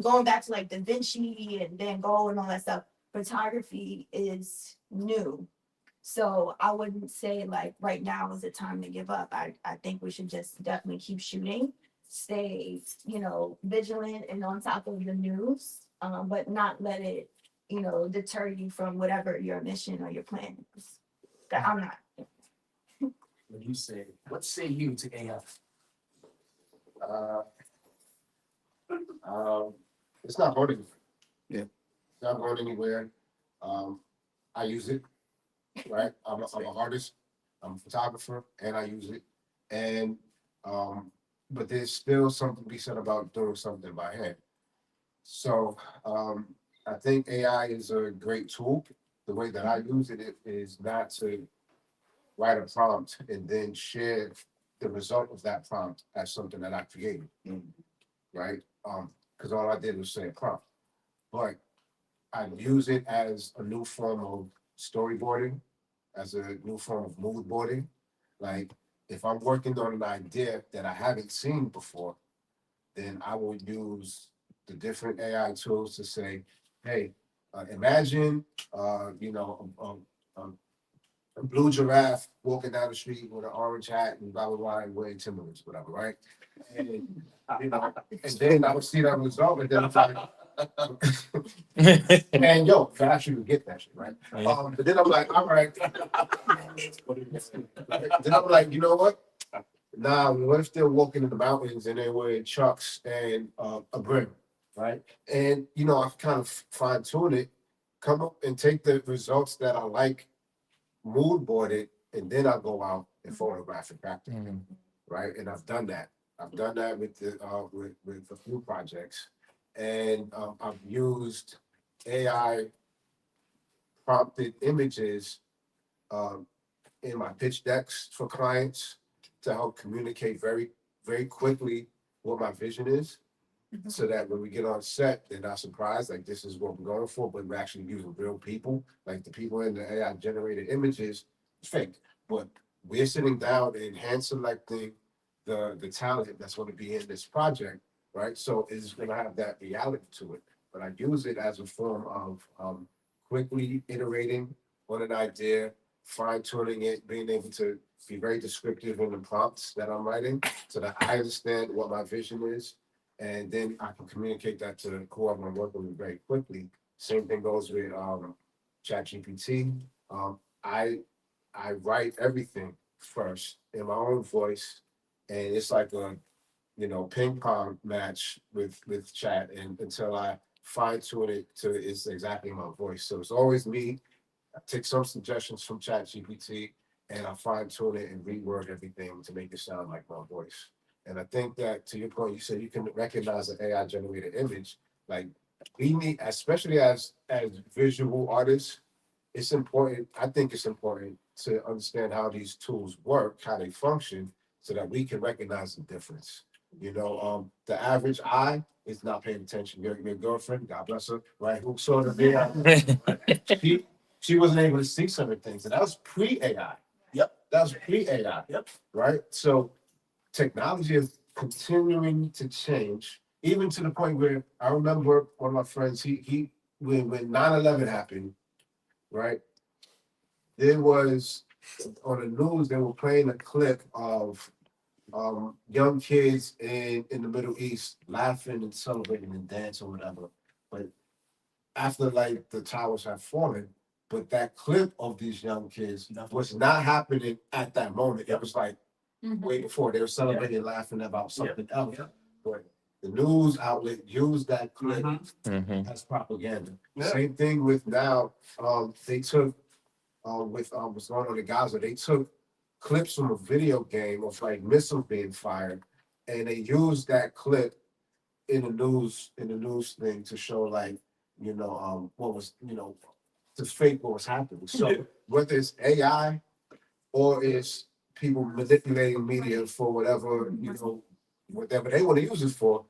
going back to like Da Vinci and Van Gogh and all that stuff. Photography is new. So I wouldn't say like right now is the time to give up. I think we should just definitely keep shooting, stay, vigilant and on top of the news, but not let it, deter you from whatever your mission or your plan is. That I'm not. When you say, what say you to AI? Uh, it's not going anywhere. Yeah. It's not going anywhere. I use it, right? I'm an artist, I'm a photographer, and I use it. And but there's still something to be said about doing something by hand. So I think AI is a great tool. The way that I use it is not to write a prompt and then share the result of that prompt as something that I created, right? Because all I did was say a prompt, but I use it as a new form of storyboarding, as a new form of mood boarding. Like if I'm working on an idea that I haven't seen before, then I will use the different AI tools to say, hey, imagine, a blue giraffe walking down the street with an orange hat and blah, blah, blah, and wearing Timberlands, whatever, right? And, and then I would see that result, and then it's like, and yo, I actually would get that shit, right? Yeah. But then I'm like, all right. Then I'm like, you know what? Nah, what if they're walking in the mountains and they're wearing chucks and a brim, right? And I kind of fine tune it, come up and take the results that I like, mood board it, and then I go out and photograph it back, right? And I've done that. I've done that with with a few projects, and I've used AI prompted images um, in my pitch decks for clients to help communicate very, very quickly what my vision is, so that when we get on set, they're not surprised, like this is what we're going for, but we're actually using real people. Like the people in the AI generated images, it's fake, but we're sitting down and hand selecting the talent that's going to be in this project, right? So it's going to have that reality to it. But I use it as a form of quickly iterating on an idea, fine tuning it, being able to be very descriptive in the prompts that I'm writing, so that I understand what my vision is, and then I can communicate that to whoever I'm working with very quickly. Same thing goes with ChatGPT. I write everything first in my own voice, and it's like a ping pong match with Chat, and until I fine tune it to it's exactly my voice. So it's always me. I take some suggestions from ChatGPT and I fine tune it and reword everything to make it sound like my voice. And I think that, to your point, you said you can recognize an AI generated image. Like we need, especially as visual artists, it's important. I think it's important to understand how these tools work, how they function, so that we can recognize the difference. The average eye is not paying attention. Your girlfriend, God bless her, right? Who saw the video? She wasn't able to see certain things, and that was pre-AI. Yep. That was pre-AI. Yep. Right. So technology is continuing to change, even to the point where I remember one of my friends. He when 9/11 happened, right? There was on the news they were playing a clip of young kids in the Middle East laughing and celebrating and dancing or whatever. But after like the towers have fallen, but that clip of these young kids was not happening at that moment. It was like way before. They were celebrating, laughing about something else. But the news outlet used that clip as propaganda. Same thing with now. They took with what's going on in Gaza. They took clips from a video game of like missiles being fired, and they used that clip in the news thing to show like what was to fake what was happening. So whether it's AI or it's people manipulating media for whatever whatever they want to use it for,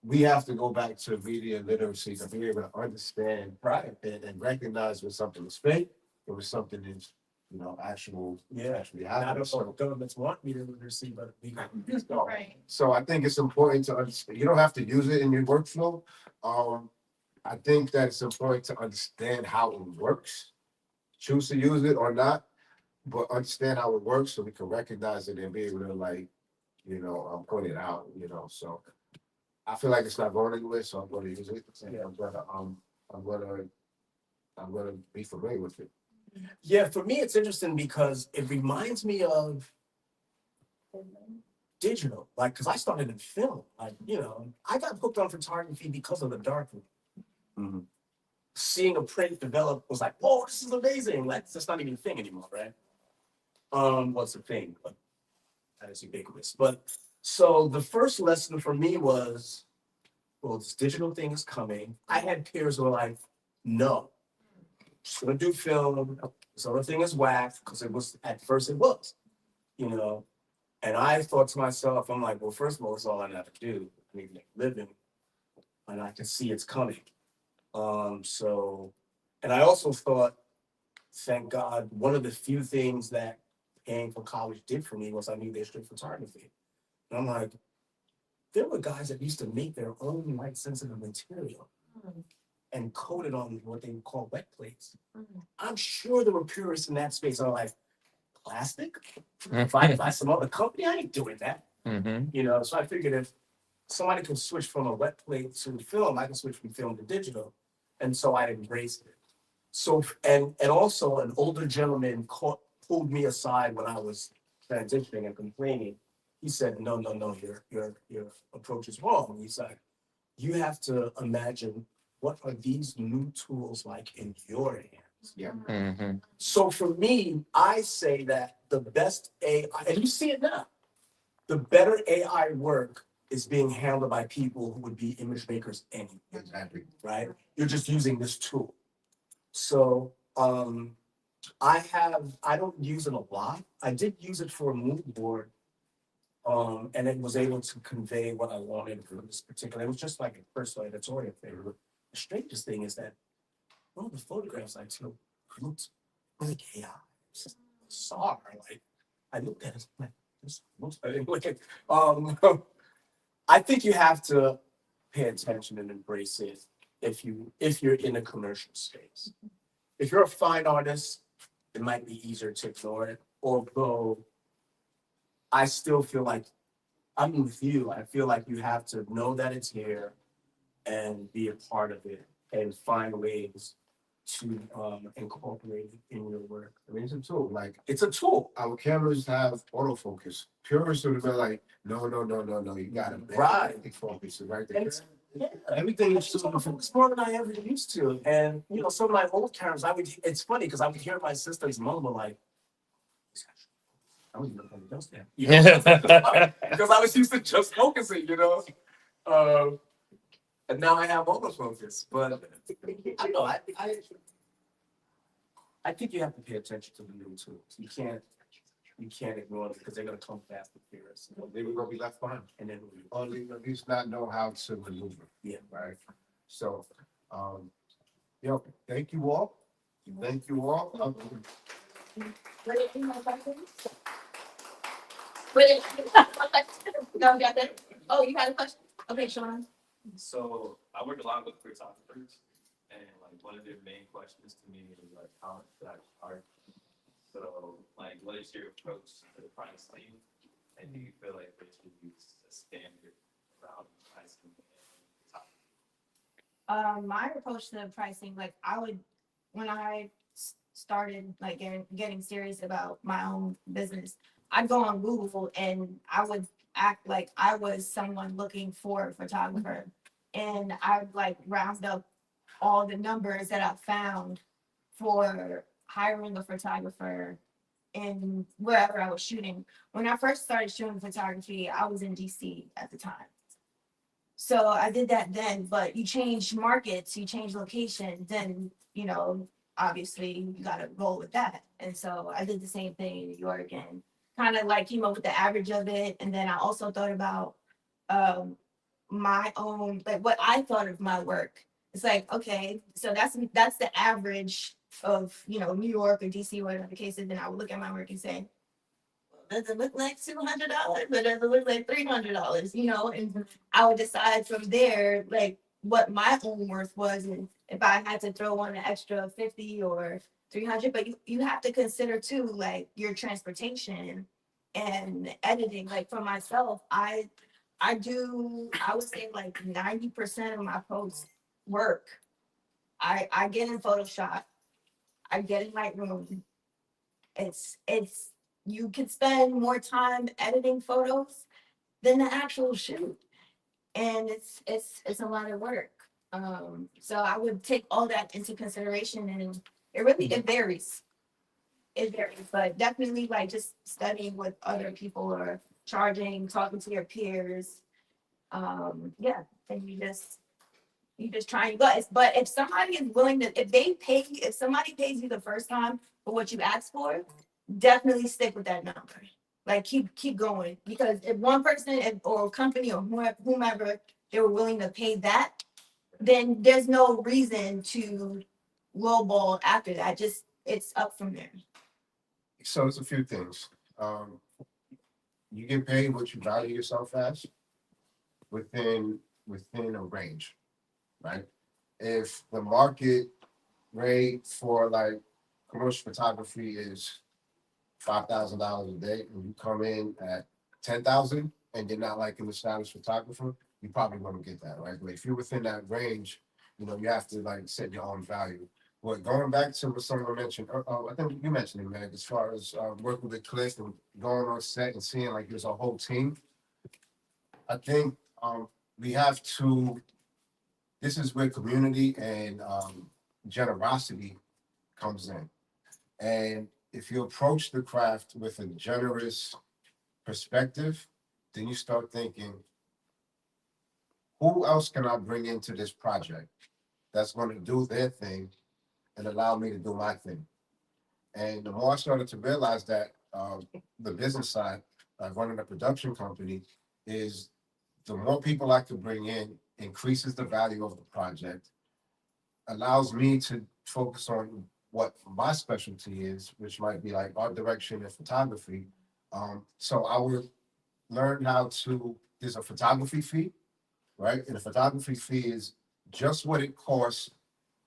we have to go back to media literacy to be able to understand and recognize when something is fake or when something is actually Not happening. all So, governments want me to receive, but we got. Right. so I think it's important to understand. You don't have to use it in your workflow. I think that it's important to understand how it works, choose to use it or not, but understand how it works so we can recognize it and be able to point it out. So I feel like it's not going anywhere, so I'm going to use it. And I'm gonna be familiar with it. Yeah, for me, it's interesting because it reminds me of digital, like, because I started in film, like, I got hooked on photography because of the darkroom. Seeing a print develop was like, whoa, this is amazing. Like, that's not even a thing anymore, right? What's a thing? But that is ubiquitous. But so the first lesson for me was, well, this digital thing is coming. I had peers who were like, no, just gonna do film. This other thing is whack, because at first it was, And I thought to myself, I'm like, well, first of all, it's all I have to do. I need to make a living, and I can see it's coming. And I also thought, thank God, one of the few things that paying for college did for me was I knew they street photography. And I'm like, there were guys that used to make their own light sensitive material and coat it on what they would call wet plates. I'm sure there were purists in that space. I'm like, plastic? If I buy some other company, I ain't doing that. So I figured if somebody can switch from a wet plate to film, I can switch from film to digital. And so I embraced it. So, and also an older gentleman pulled me aside when I was transitioning and complaining. He said, no, your approach is wrong. He's like, you have to imagine, what are these new tools like in your hands? Yeah. So for me, I say that the best AI, and you see it now, the better AI work is being handled by people who would be image makers anyway. Exactly. Right? You're just using this tool. So I don't use it a lot. I did use it for a mood board. And it was able to convey what I wanted for this particular. It was just like a personal editorial thing. The strangest thing is that one of the photographs I took looked like AI. It's just bizarre. Like, I looked at it like, this looks like I think you have to pay attention and embrace it if you're in a commercial space. If you're a fine artist, it might be easier to ignore it. Although I still feel like I'm with you. I feel like you have to know that it's here and be a part of it and find ways to incorporate it in your work. I mean, it's a tool. Like, It's a tool. our cameras have autofocus. Purists would have been like, no, you gotta focus it right there. And yeah, Everything is it's super focused more than I ever used to. And some of my old cameras, it's funny because I would hear my sister's mama like, I was even playing just there. Because I was used to just focusing, and now I have autofocus. But I don't know. I think you have to pay attention to the new tools. You can't ignore them because they're gonna come fast and furious. They were gonna be left behind. And then Or at least not know how to maneuver. Yeah. Right. So, thank you all. Thank you all. No, got that? Oh, you had a question? Okay, Sean. So I work a lot with photographers, and like one of their main questions to me is like, how should I art? So like, what is your approach to the pricing And do you feel like they should use a standard around pricing and top? My approach to pricing, like I would, when I started like getting serious about my own business, I'd go on Google and I would act like I was someone looking for a photographer. And I'd like round up all the numbers that I found for hiring a photographer in wherever I was shooting. When I first started shooting photography, I was in DC at the time. So I did that then, but you change markets, you change locations, then, you know, obviously you gotta roll with that. And so I did the same thing in New York and kind of like came up with the average of it. And then I also thought about my own, like what I thought of my work. It's like, okay, so that's the average of, you know, New York or DC, whatever the case is. Then I would look at my work and say, does it look like $200? But does it look like $300? You know, and I would decide from there, like what my own worth was, and if I had to throw on an extra 50 or 300. But you have to consider too, like your transportation and editing. Like for myself, I would say like 90% of my post work. I get in Photoshop, I get in Lightroom. It's you can spend more time editing photos than the actual shoot. And it's a lot of work. So I would take all that into consideration, and it varies. It varies, but definitely like just studying what other people are charging, talking to your peers. Yeah, and you just try and go. But if somebody is willing to, if somebody pays you the first time for what you asked for, definitely stick with that number. Like keep going, because if one person or company or whomever they were willing to pay that, then there's no reason to lowball after that. Just it's up from there. So it's a few things. You get paid what you value yourself as within a range, right? If the market rate for like commercial photography is $5,000 a day, and you come in at 10,000 and you're not like an established photographer, you probably want to get that, right? But if you're within that range, you know, you have to like set your own value. But going back to what someone mentioned, I think you mentioned it, man, as far as working with Cliff and going on set and seeing like there's a whole team. I think we have to, this is where community and generosity comes in. And if you approach the craft with a generous perspective, then you start thinking, who else can I bring into this project that's going to do their thing and allow me to do my thing? And the more I started to realize that the business side of running a production company is the more people I could bring in increases the value of the project, allows me to focus on what my specialty is, which might be like art direction and photography. So I would learn how to, there's a photography fee, right? And the photography fee is just what it costs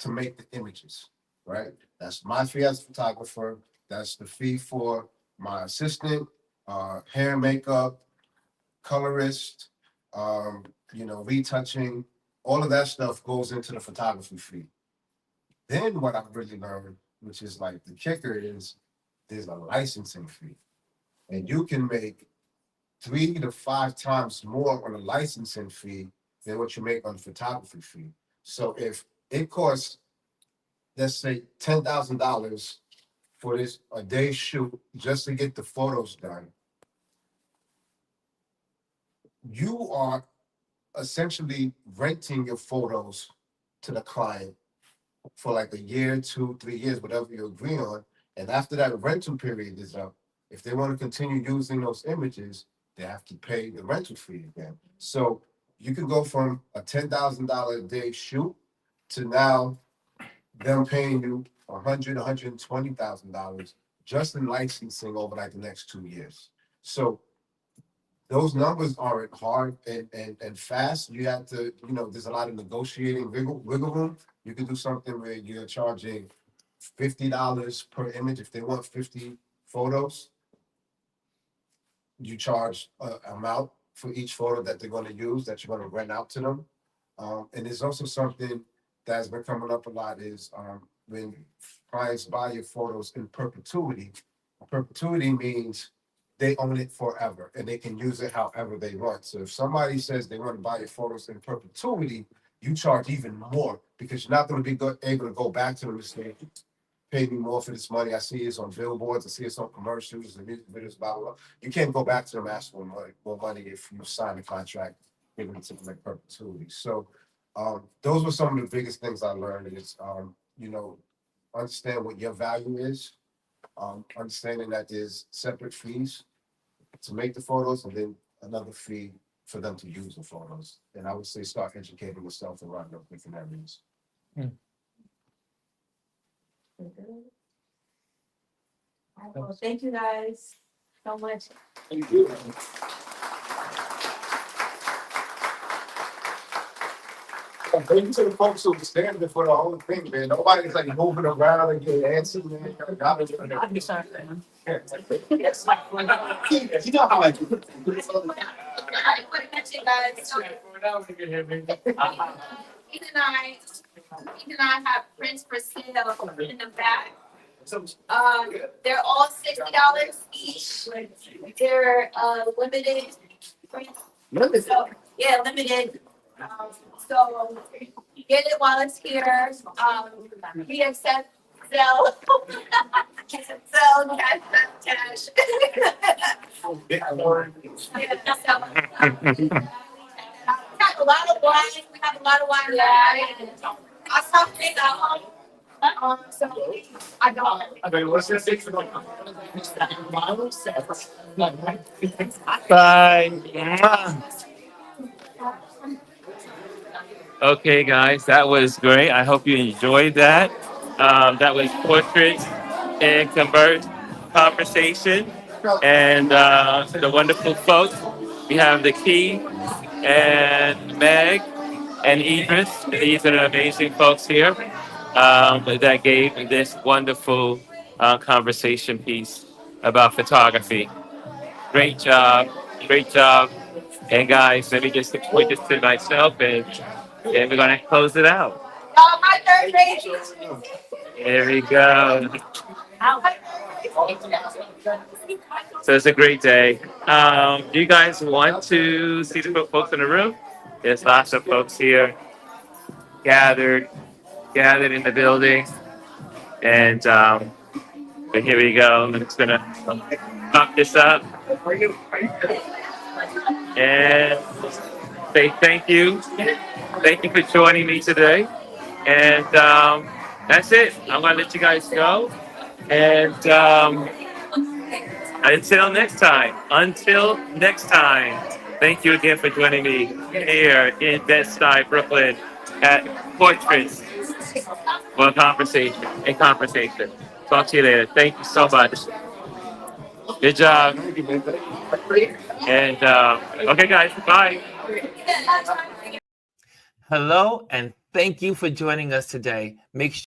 to make the images, right? That's my fee as a photographer. That's the fee for my assistant, hair, makeup, colorist, you know, retouching, all of that stuff goes into the photography fee. Then what I've really learned, which is like the kicker, is there's a licensing fee. And you can make 3 to 5 times more on a licensing fee than what you make on the photography fee. So if it costs, let's say $10,000 for this a day shoot just to get the photos done, you are essentially renting your photos to the client for like a year, 2, 3 years, whatever you agree on. And after that rental period is up, if they want to continue using those images, they have to pay the rental fee again. So you can go from a $10,000 a day shoot to now them paying you $120,000 just in licensing over like the next 2 years. So those numbers aren't hard and fast. You have to, you know, there's a lot of negotiating wiggle room. You can do something where you're charging $50 per image if they want 50 photos. you charge an amount for each photo that they're gonna use, that you're gonna rent out to them. And there's also something that's been coming up a lot is, when clients buy your photos in perpetuity. Perpetuity means they own it forever and they can use it however they want. So if somebody says they want to buy your photos in perpetuity, you charge even more because you're not going to be able to go back to them and say, pay me more for this money. I see it's on billboards, I see it's on commercials and music videos, blah, blah, blah. You can't go back to them asking for more money if you sign a contract, giving it to them in perpetuity. So those were some of the biggest things I learned is, understand what your value is, understanding that there's separate fees to make the photos and then another fee for them to use the photos. And I would say start educating yourself around those different areas. Well, thank you guys so much. Thank you. Thank you to the folks who were standing for the whole thing, man. Nobody's like moving around and getting answers, man. I'm sorry, man. You know how I do. I want to mention, guys, so Ethan and I have prints for sale in the back. They're all $60 each. They're limited. So, yeah, limited. So get it while it's here. We accept Zelle. Zelle, cash. We have a lot of wine. We have a lot of wine. I saw things at home. So I don't. Okay, what's this? Bye. Mwah. Okay, guys, that was great. I hope you enjoyed that. That was Portrait and Convert conversation, and the wonderful folks. We have the Key and Meg and Idris. These are the amazing folks here that gave this wonderful conversation piece about photography. Great job, great job. And guys, let me just point this to myself, and we're gonna close it out. My third grade. There we go. So it's a great day. Do you guys want to see the folks in the room? There's lots of folks here gathered in the building. And but here we go. I'm just gonna pop this up and say thank you. Thank you for joining me today. And that's it. I'm gonna let you guys go. And until next time. Thank you again for joining me here in Bed-Stuy, Brooklyn, at Portraits for conversation. Talk to you later. Thank you so much. Good job. And okay, guys, bye. Hello, and thank you for joining us today. Make sure